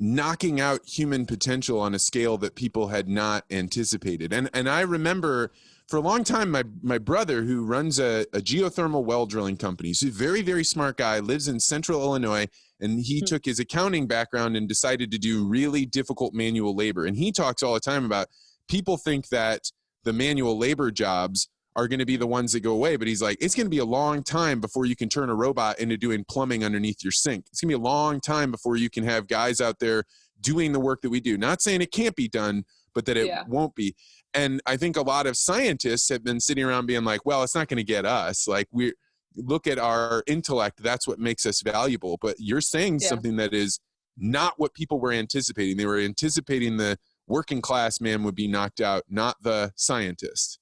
knocking out human potential on a scale that people had not anticipated. And I remember for a long time, my brother, who runs a geothermal well drilling company, he's a very, very smart guy, lives in central Illinois, and he took his accounting background and decided to do really difficult manual labor. And he talks all the time about people think that the manual labor jobs are going to be the ones that go away. But he's like, it's going to be a long time before you can turn a robot into doing plumbing underneath your sink. It's going to be a long time before you can have guys out there doing the work that we do. Not saying it can't be done, but that it won't be. And I think a lot of scientists have been sitting around being like, well, it's not going to get us. Like, we look at our intellect. That's what makes us valuable. But you're saying something that is not what people were anticipating. They were anticipating the working class man would be knocked out, not the scientist.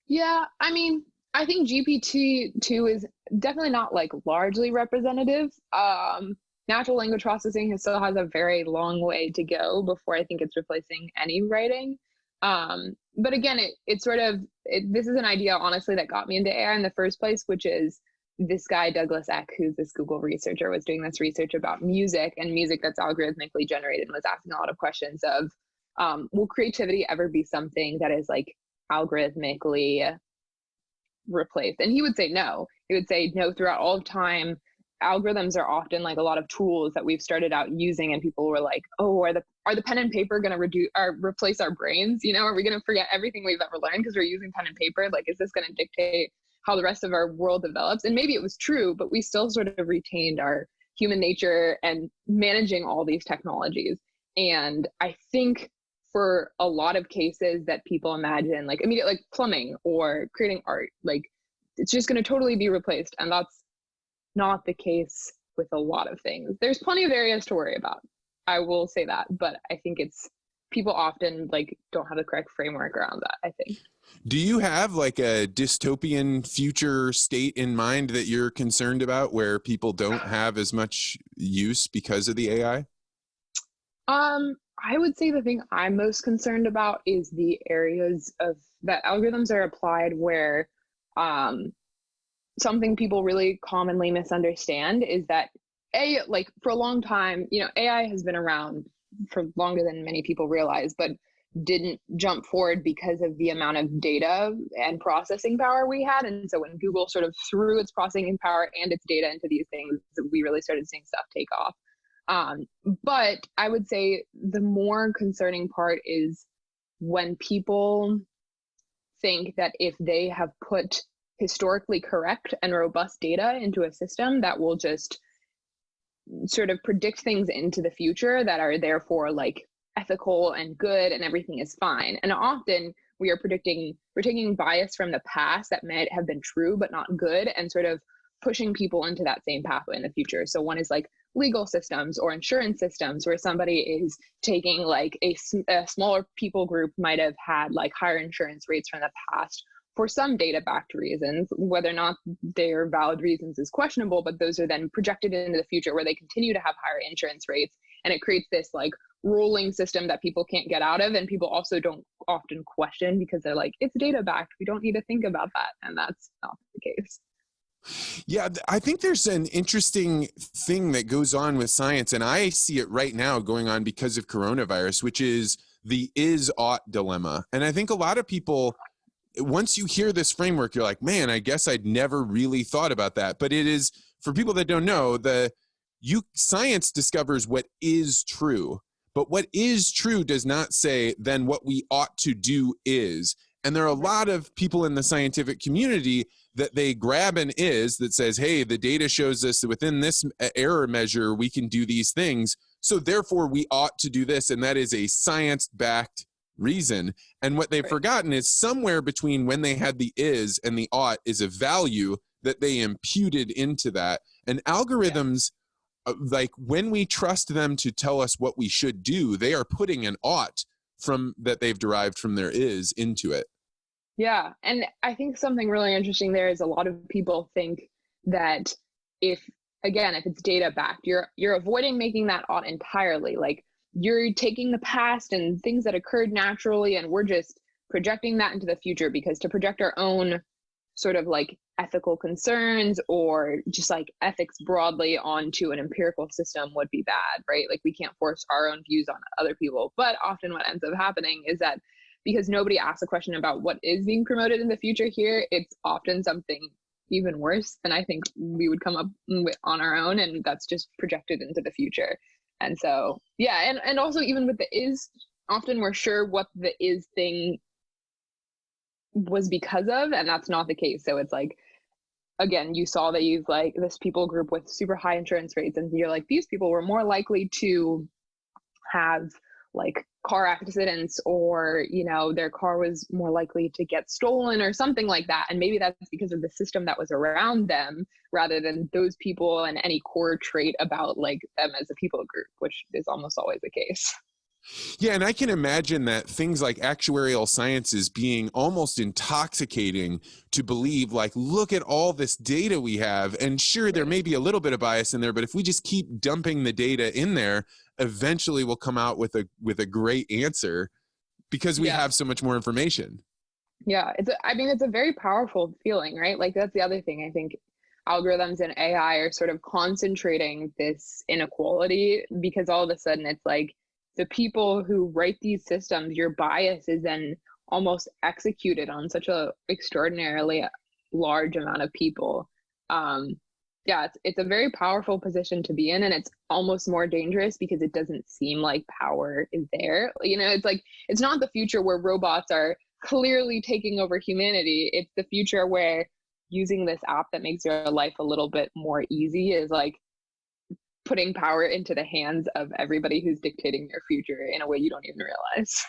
Yeah, I mean, I think GPT-2 is definitely not like largely representative. Natural language processing still has a very long way to go before I think it's replacing any writing. But again, this is an idea, honestly, that got me into AI in the first place, which is this guy, Douglas Eck, who's this Google researcher, was doing this research about music that's algorithmically generated, and was asking a lot of questions of, will creativity ever be something that is like algorithmically replaced? And he would say no. He would say no. Throughout all of time, algorithms are often like a lot of tools that we've started out using, and people were like, oh, are the pen and paper going to replace our brains? Are we going to forget everything we've ever learned because we're using pen and paper? Like, is this going to dictate how the rest of our world develops? And maybe it was true, but we still sort of retained our human nature and managing all these technologies. And I think for a lot of cases that people imagine, like immediate, like plumbing or creating art, like it's just going to totally be replaced. And that's not the case with a lot of things. There's plenty of areas to worry about, I will say that, but I think it's, people often like don't have the correct framework around that, I think. Do you have like a dystopian future state in mind that you're concerned about where people don't have as much use because of the AI? I would say the thing I'm most concerned about is the areas of that algorithms are applied where something people really commonly misunderstand is that like for a long time, AI has been around for longer than many people realize, but didn't jump forward because of the amount of data and processing power we had. And so when Google sort of threw its processing power and its data into these things, we really started seeing stuff take off. But I would say the more concerning part is when people think that if they have put historically correct and robust data into a system that will just sort of predict things into the future that are therefore like ethical and good and everything is fine. And often we're taking bias from the past that might have been true but not good and sort of pushing people into that same pathway in the future. So one is like legal systems or insurance systems where somebody is taking like a smaller people group might have had like higher insurance rates from the past for some data-backed reasons. Whether or not they are valid reasons is questionable, but those are then projected into the future where they continue to have higher insurance rates. And it creates this like rolling system that people can't get out of. And people also don't often question because they're like, it's data-backed. We don't need to think about that. And that's not the case. Yeah, I think there's an interesting thing that goes on with science, and I see it right now going on because of coronavirus, which is the is-ought dilemma. And I think a lot of people, once you hear this framework, you're like, man, I guess I'd never really thought about that. But it is, for people that don't know, science discovers what is true. But what is true does not say then what we ought to do is. And there are a lot of people in the scientific community that they grab an is that says, hey, the data shows us that within this error measure, we can do these things. So therefore, we ought to do this. And that is a science-backed reason. And what they've forgotten is somewhere between when they had the is and the ought is a value that they imputed into that. And algorithms, like when we trust them to tell us what we should do, they are putting an ought from that they've derived from their is into it. Yeah. And I think something really interesting there is a lot of people think that if it's data backed, you're avoiding making that ought entirely. Like you're taking the past and things that occurred naturally, and we're just projecting that into the future, because to project our own sort of like ethical concerns or just like ethics broadly onto an empirical system would be bad, right? Like we can't force our own views on other people. But often what ends up happening is that because nobody asks a question about what is being promoted in the future here, it's often something even worse than I think we would come up with on our own, and that's just projected into the future. And so, yeah, and also even with the is, often we're sure what the is thing was because of, and that's not the case. So it's like, again, you saw that you've like this people group with super high insurance rates, and you're like, these people were more likely to have like car accidents, or their car was more likely to get stolen or something like that. And maybe that's because of the system that was around them rather than those people and any core trait about like them as a people group, which is almost always the case. Yeah, and I can imagine that things like actuarial sciences being almost intoxicating to believe, like, look at all this data we have. And sure, there may be a little bit of bias in there, but if we just keep dumping the data in there, eventually we'll come out with a great answer because we have so much more information. Yeah, it's a very powerful feeling, right? Like that's the other thing. I think algorithms and AI are sort of concentrating this inequality, because all of a sudden it's like, the people who write these systems, your bias is then almost executed on such a extraordinarily large amount of people. It's a very powerful position to be in, and it's almost more dangerous because it doesn't seem like power is there. It's like, it's not the future where robots are clearly taking over humanity. It's the future where using this app that makes your life a little bit more easy is like putting power into the hands of everybody who's dictating your future in a way you don't even realize.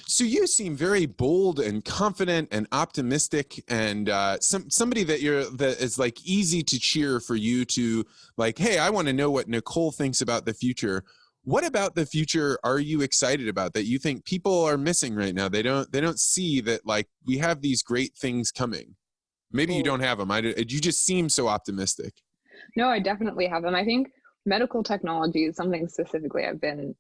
So you seem very bold and confident and optimistic, and somebody that is like easy to cheer for you to like, hey, I want to know what Nicole thinks about the future. What about the future are you excited about that you think people are missing right now? They don't see that, like, we have these great things coming. Maybe you don't have them. You just seem so optimistic. No, I definitely have them. I think medical technology is something specifically I've been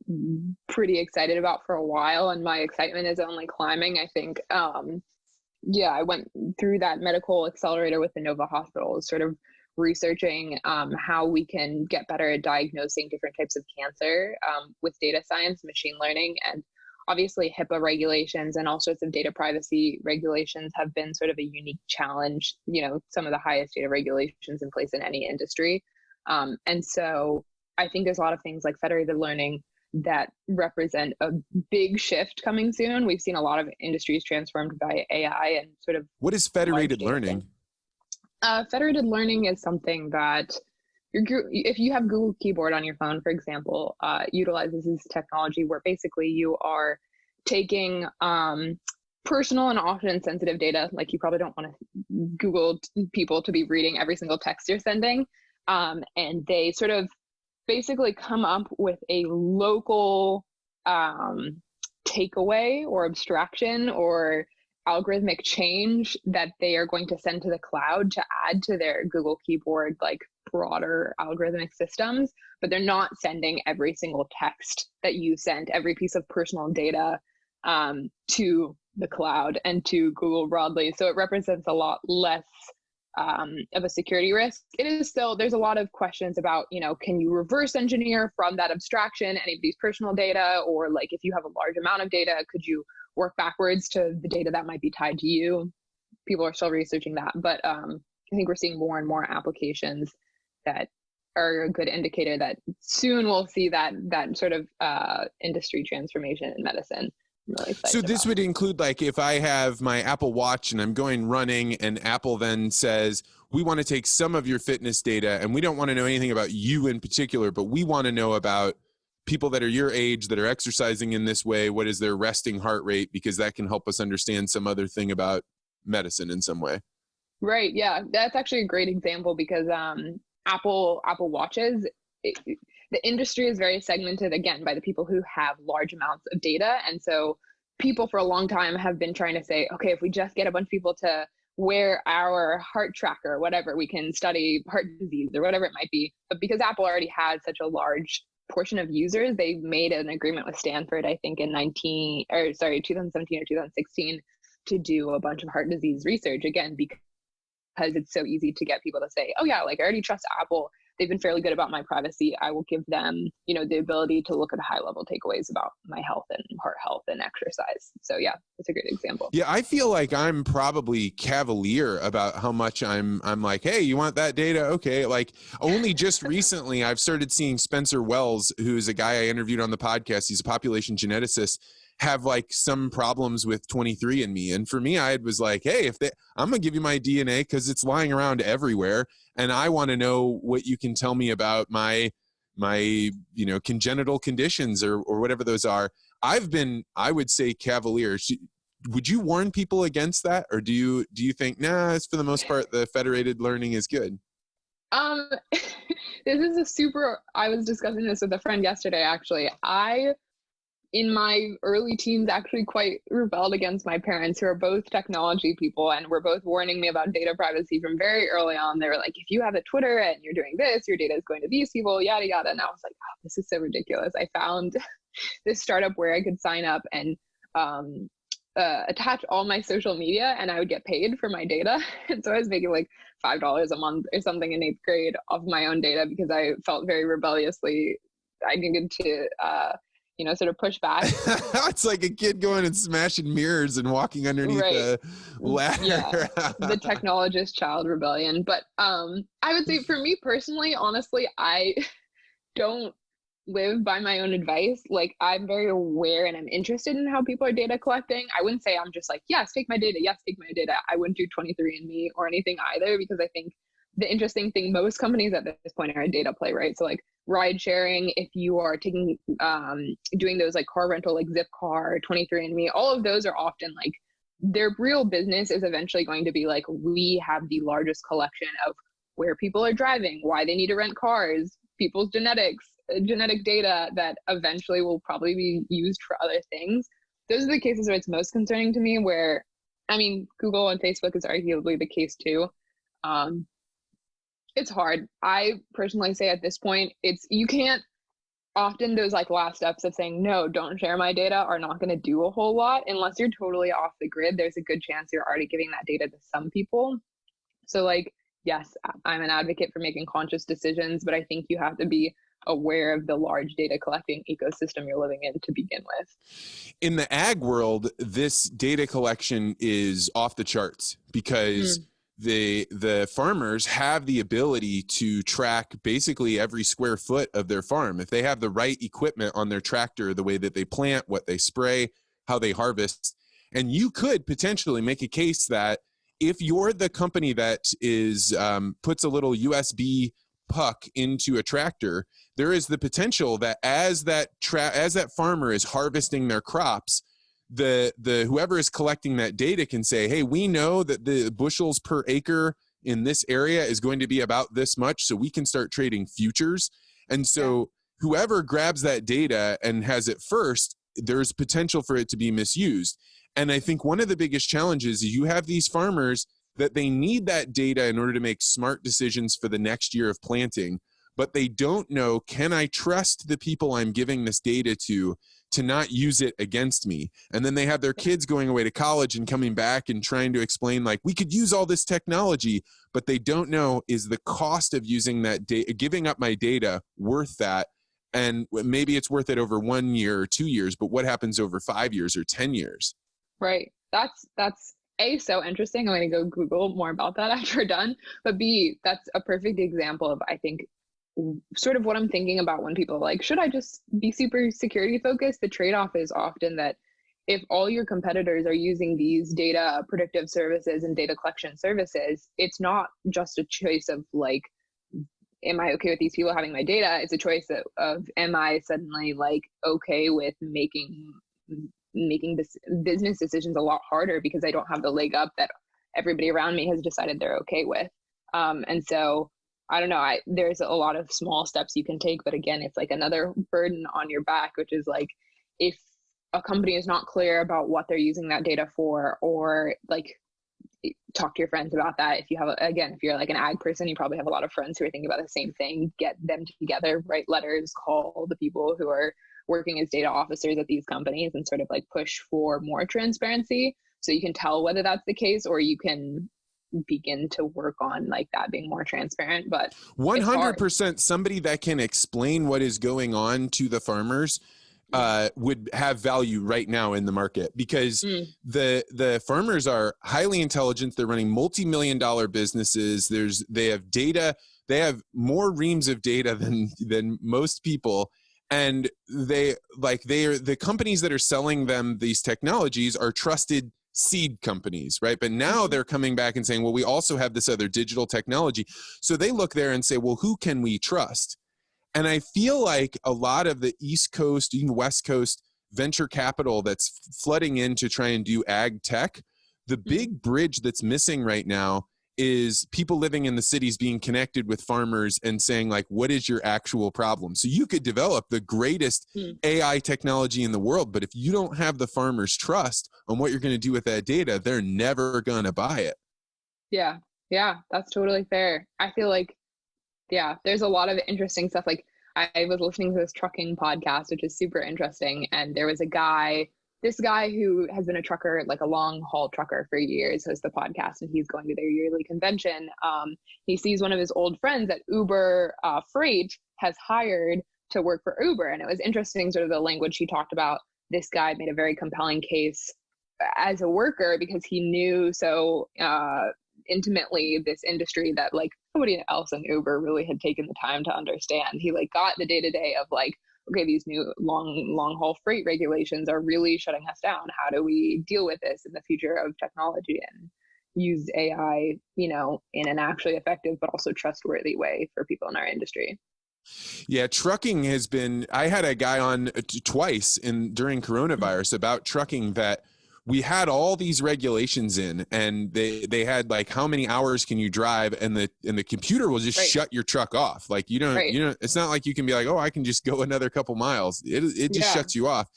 pretty excited about for a while, and my excitement is only climbing. I think, I went through that medical accelerator with the Nova Hospital, sort of researching how we can get better at diagnosing different types of cancer with data science, machine learning, and obviously HIPAA regulations and all sorts of data privacy regulations have been sort of a unique challenge, some of the highest data regulations in place in any industry. And so I think there's a lot of things like federated learning that represent a big shift coming soon. We've seen a lot of industries transformed by AI and sort of. What is federated learning? Federated learning is something that if you have Google Keyboard on your phone, for example, utilizes this technology where basically you are taking personal and often sensitive data. Like, you probably don't want to Google people to be reading every single text you're sending. And they sort of basically come up with a local takeaway or abstraction or algorithmic change that they are going to send to the cloud to add to their Google Keyboard, like, broader algorithmic systems, but they're not sending every single text that you sent, every piece of personal data to the cloud and to Google broadly. So it represents a lot less of a security risk. It is still, there's a lot of questions about, can you reverse engineer from that abstraction any of these personal data? Or, like, if you have a large amount of data, could you work backwards to the data that might be tied to you? People are still researching that. But I think we're seeing more and more applications that are a good indicator that soon we'll see that sort of industry transformation in medicine. Really so this would include, like, if I have my Apple Watch and I'm going running and Apple then says, we want to take some of your fitness data and we don't want to know anything about you in particular, but we want to know about people that are your age that are exercising in this way. What is their resting heart rate? Because that can help us understand some other thing about medicine in some way. Right. Yeah, that's actually a great example because Apple Watches, the industry is very segmented, again, by the people who have large amounts of data. And so people for a long time have been trying to say, okay, if we just get a bunch of people to wear our heart tracker, whatever, we can study heart disease or whatever it might be. But because Apple already had such a large portion of users, they made an agreement with Stanford, I think in 2017 or 2016, to do a bunch of heart disease research, again, because it's so easy to get people to say, oh yeah, like, I already trust Apple. They've been fairly good about my privacy. I will give them, the ability to look at high level takeaways about my health and heart health and exercise. So yeah, that's a great example. Yeah, I feel like I'm probably cavalier about how much I'm like, hey, you want that data? Okay. Like, only just recently I've started seeing Spencer Wells, who's a guy I interviewed on the podcast. He's a population geneticist, have like some problems with 23andMe. And for me, I was like, hey, I'm going to give you my DNA because it's lying around everywhere. And I want to know what you can tell me about my congenital conditions or whatever those are. I've been, I would say, cavalier. Would you warn people against that? Or do you think, nah, it's for the most part, the federated learning is good? This is I was discussing this with a friend yesterday, actually. In my early teens, actually quite rebelled against my parents, who are both technology people and were both warning me about data privacy from very early on. They were like, if you have a Twitter and you're doing this, your data is going to these people, yada, yada. And I was like, oh, this is so ridiculous. I found this startup where I could sign up and attach all my social media and I would get paid for my data. And so I was making like $5 a month or something in 8th grade off my own data because I felt very rebelliously I needed to sort of push back. It's like a kid going and smashing mirrors and walking underneath a ladder. Yeah, the technologist child rebellion. But I would say for me personally, honestly, I don't live by my own advice. Like, I'm very aware and I'm interested in how people are data collecting. I wouldn't say I'm just like, yes, take my data. Yes, take my data. I wouldn't do 23andMe or anything either, because I think the interesting thing, most companies at this point are a data play, right? So like ride sharing, if you are taking doing those like car rental, like Zipcar, 23andMe, all of those are often like their real business is eventually going to be like, we have the largest collection of where people are driving, why they need to rent cars, people's genetic data that eventually will probably be used for other things. Those are the cases where it's most concerning to me, where, I mean, Google and Facebook is arguably the case too. It's hard. I personally say at this point, you can't, often those like last steps of saying, no, don't share my data are not going to do a whole lot unless you're totally off the grid. There's a good chance you're already giving that data to some people. So like, yes, I'm an advocate for making conscious decisions, but I think you have to be aware of the large data collecting ecosystem you're living in to begin with. In the ag world, this data collection is off the charts because the farmers have the ability to track basically every square foot of their farm. If they have the right equipment on their tractor, the way that they plant, what they spray, how they harvest, and you could potentially make a case that if you're the company that is puts a little USB puck into a tractor, there is the potential that as that farmer is harvesting their crops, the whoever is collecting that data can say, hey, we know that the bushels per acre in this area is going to be about this much, so we can start trading futures. And so whoever grabs that data and has it first, there's potential for it to be misused. And I think one of the biggest challenges is you have these farmers that they need that data in order to make smart decisions for the next year of planting, but they don't know, can I trust the people I'm giving this data to not use it against me? And then they have their kids going away to college and coming back and trying to explain, like, we could use all this technology, but they don't know, is the cost of using that data, giving up my data, worth that? And maybe it's worth it over 1 year or 2 years, but what happens over 5 years or 10 years? Right. That's A, so interesting. I'm going to go Google more about that after we're done. But B, that's a perfect example of, I think, sort of what I'm thinking about when people are like, should I just be super security focused? The trade-off is often that if all your competitors are using these data predictive services and data collection services, it's not just a choice of like, am I okay with these people having my data? It's a choice of am I suddenly like okay with making this business decisions a lot harder because I don't have the leg up that everybody around me has decided they're okay with. And so I don't know, there's a lot of small steps you can take, but again, it's like another burden on your back, which is like, if a company is not clear about what they're using that data for, or like talk to your friends about that. If you have, again, if you're like an ag person, you probably have a lot of friends who are thinking about the same thing, get them together, write letters, call the people who are working as data officers at these companies and sort of like push for more transparency so you can tell whether that's the case, or you can begin to work on like that being more transparent. But 100% somebody that can explain what is going on to the farmers would have value right now in the market, because the farmers are highly intelligent. They're running multi-million-dollar businesses. They have data. They have more reams of data than most people. And the companies that are selling them these technologies are trusted seed companies, right? But now they're coming back and saying, well, we also have this other digital technology. So they look there and say, well, who can we trust? And I feel like a lot of the East Coast, even West Coast venture capital that's flooding in to try and do ag tech, the big bridge that's missing right now is people living in the cities being connected with farmers and saying, like, what is your actual problem? So you could develop the greatest AI technology in the world, but if you don't have the farmers' trust on what you're going to do with that data, they're never going to buy it. Yeah, that's totally fair. I feel like, there's a lot of interesting stuff. Like I was listening to this trucking podcast, which is super interesting. And there was this guy who has been a trucker, like a long haul trucker for years, hosts the podcast, and he's going to their yearly convention. He sees one of his old friends that Uber Freight has hired to work for Uber. And it was interesting, sort of the language he talked about. This guy made a very compelling case as a worker because he knew so intimately this industry that like nobody else in Uber really had taken the time to understand. He like got the day-to-day of like, okay, these new long haul freight regulations are really shutting us down. How do we deal with this in the future of technology? And use AI, in an actually effective but also trustworthy way for people in our industry. Yeah, trucking has been, I had a guy on twice during coronavirus about trucking, that we had all these regulations in, and they had like, how many hours can you drive, and the computer will just shut your truck off. Like you don't, it's not like you can be like, oh, I can just go another couple miles. It just shuts you off.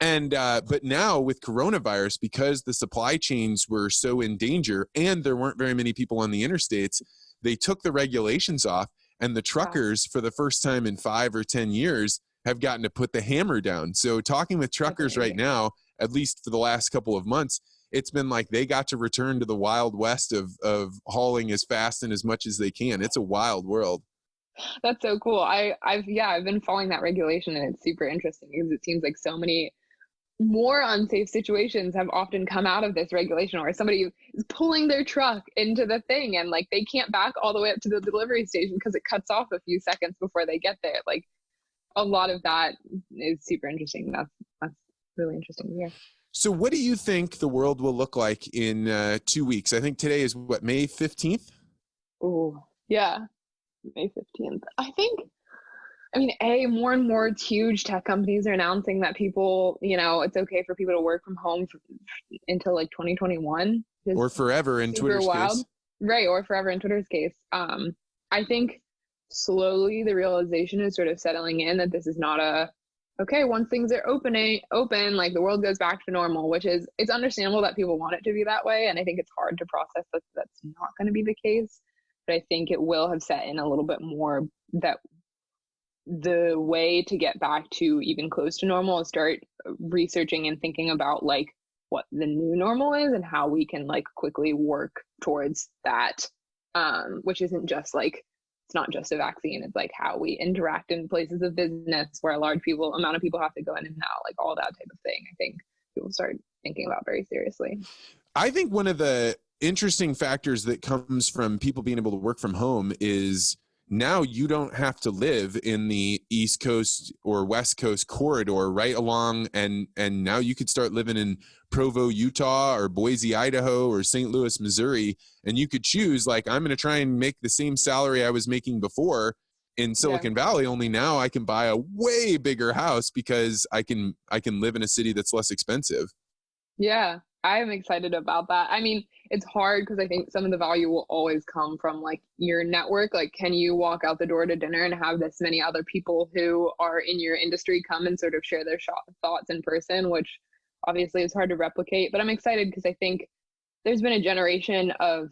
And but now with coronavirus, because the supply chains were so in danger and there weren't very many people on the interstates, they took the regulations off, and the truckers for the first time in 5 or 10 years have gotten to put the hammer down. So talking with truckers right now, at least for the last couple of months, it's been like they got to return to the wild west of hauling as fast and as much as they can. It's a wild world. That's so cool. I've been following that regulation, and it's super interesting because it seems like so many more unsafe situations have often come out of this regulation, where somebody is pulling their truck into the thing and like they can't back all the way up to the delivery station because it cuts off a few seconds before they get there. Like a lot of that is super interesting. That's really interesting to hear. So what do you think the world will look like in 2 weeks? I think today is what, May 15th? Oh, yeah. May 15th. More and more huge tech companies are announcing that people, it's okay for people to work from home until like 2021. Or forever in Twitter's case. Right, or forever in Twitter's case. I think slowly the realization is sort of settling in that this is not once things are open, like the world goes back to normal, it's understandable that people want it to be that way. And I think it's hard to process that that's not going to be the case. But I think it will have set in a little bit more that the way to get back to even close to normal is start researching and thinking about like what the new normal is and how we can like quickly work towards that, which isn't just like, it's not just a vaccine. It's like how we interact in places of business where a large amount of people have to go in and out, like all that type of thing. I think people start thinking about very seriously. I think one of the interesting factors that comes from people being able to work from home is now you don't have to live in the East Coast or West Coast corridor right along, and now you could start living in Provo, Utah, or Boise, Idaho, or St. Louis, Missouri, and you could choose, like, I'm going to try and make the same salary I was making before in Silicon Valley, only now I can buy a way bigger house because I can live in a city that's less expensive. Yeah, I'm excited about that. I mean, it's hard because I think some of the value will always come from like your network. Like, can you walk out the door to dinner and have this many other people who are in your industry come and sort of share their thoughts in person, which obviously is hard to replicate. But I'm excited because I think there's been a generation of,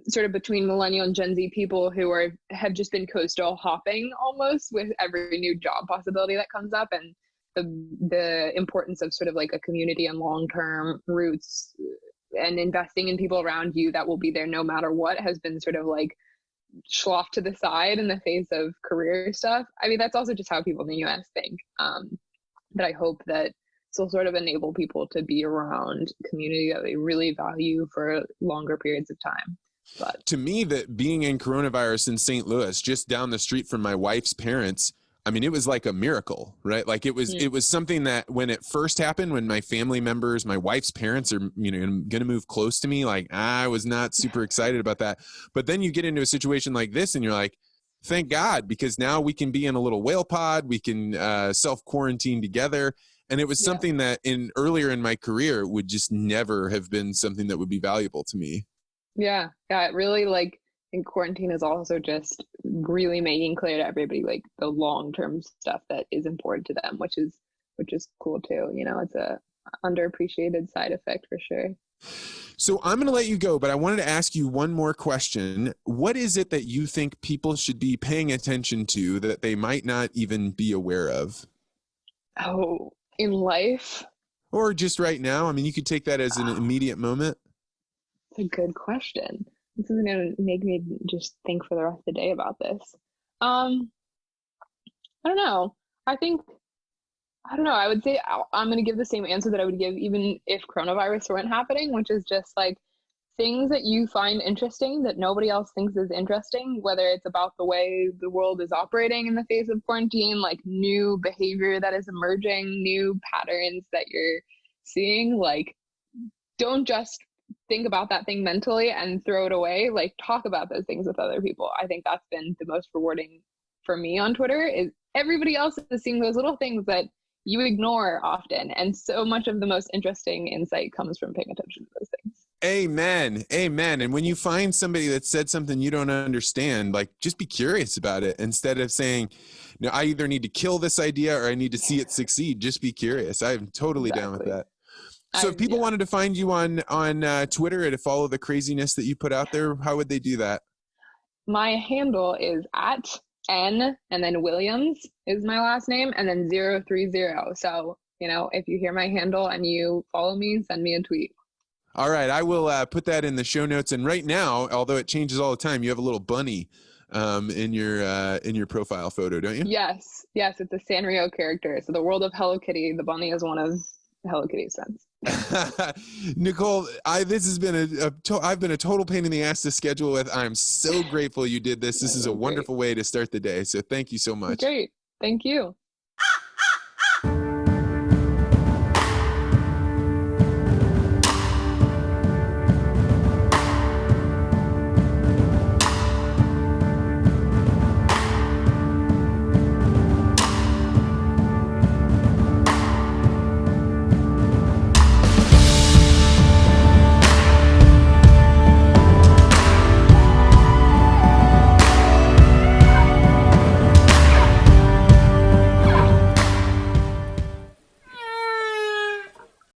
sort of between millennial and Gen Z people who have just been coastal hopping almost with every new job possibility that comes up, and the importance of sort of like a community and long-term roots and investing in people around you that will be there no matter what has been sort of like sloughed to the side in the face of career stuff. I mean, that's also just how people in the US think. But I hope that this will sort of enable people to be around community that they really value for longer periods of time. But to me, that being in coronavirus in St. Louis, just down the street from my wife's parents, I mean, it was like a miracle, right? Like it was something that when it first happened, when my family members, my wife's parents are, going to move close to me, like I was not super excited about that. But then you get into a situation like this and you're like, thank God, because now we can be in a little whale pod. We can self-quarantine together. And it was something that earlier in my career would just never have been something that would be valuable to me. Yeah. It really like, and quarantine is also just really making clear to everybody like the long-term stuff that is important to them, which is cool too. It's a underappreciated side effect for sure. So I'm going to let you go, but I wanted to ask you one more question. What is it that you think people should be paying attention to that they might not even be aware of? Oh, in life? Or just right now? I mean, you could take that as an immediate moment. It's a good question. This is going to make me just think for the rest of the day about this. I don't know. I would say I'm going to give the same answer that I would give even if coronavirus weren't happening, which is just like things that you find interesting that nobody else thinks is interesting, whether it's about the way the world is operating in the face of quarantine, like new behavior that is emerging, new patterns that you're seeing. Like, don't just think about that thing mentally and throw it away. Like, talk about those things with other people. I think that's been the most rewarding for me on Twitter, is everybody else is seeing those little things that you ignore often. And so much of the most interesting insight comes from paying attention to those things. Amen. Amen. And when you find somebody that said something you don't understand, like, just be curious about it instead of saying, no, I either need to kill this idea or I need to see it succeed. Just be curious. I'm totally down with that. So if people wanted to find you on Twitter and to follow the craziness that you put out there, how would they do that? My handle is at N and then Williams is my last name and then 030. So, if you hear my handle and you follow me, send me a tweet. All right. I will put that in the show notes. And right now, although it changes all the time, you have a little bunny in your profile photo, don't you? Yes. It's a Sanrio character. So the world of Hello Kitty, the bunny is one of Hello Kitty's friends. Nicole, this has been I've been a total pain in the ass to schedule with. I'm so grateful you did this. This is a wonderful way to start the day. So thank you so much. Great. Thank you.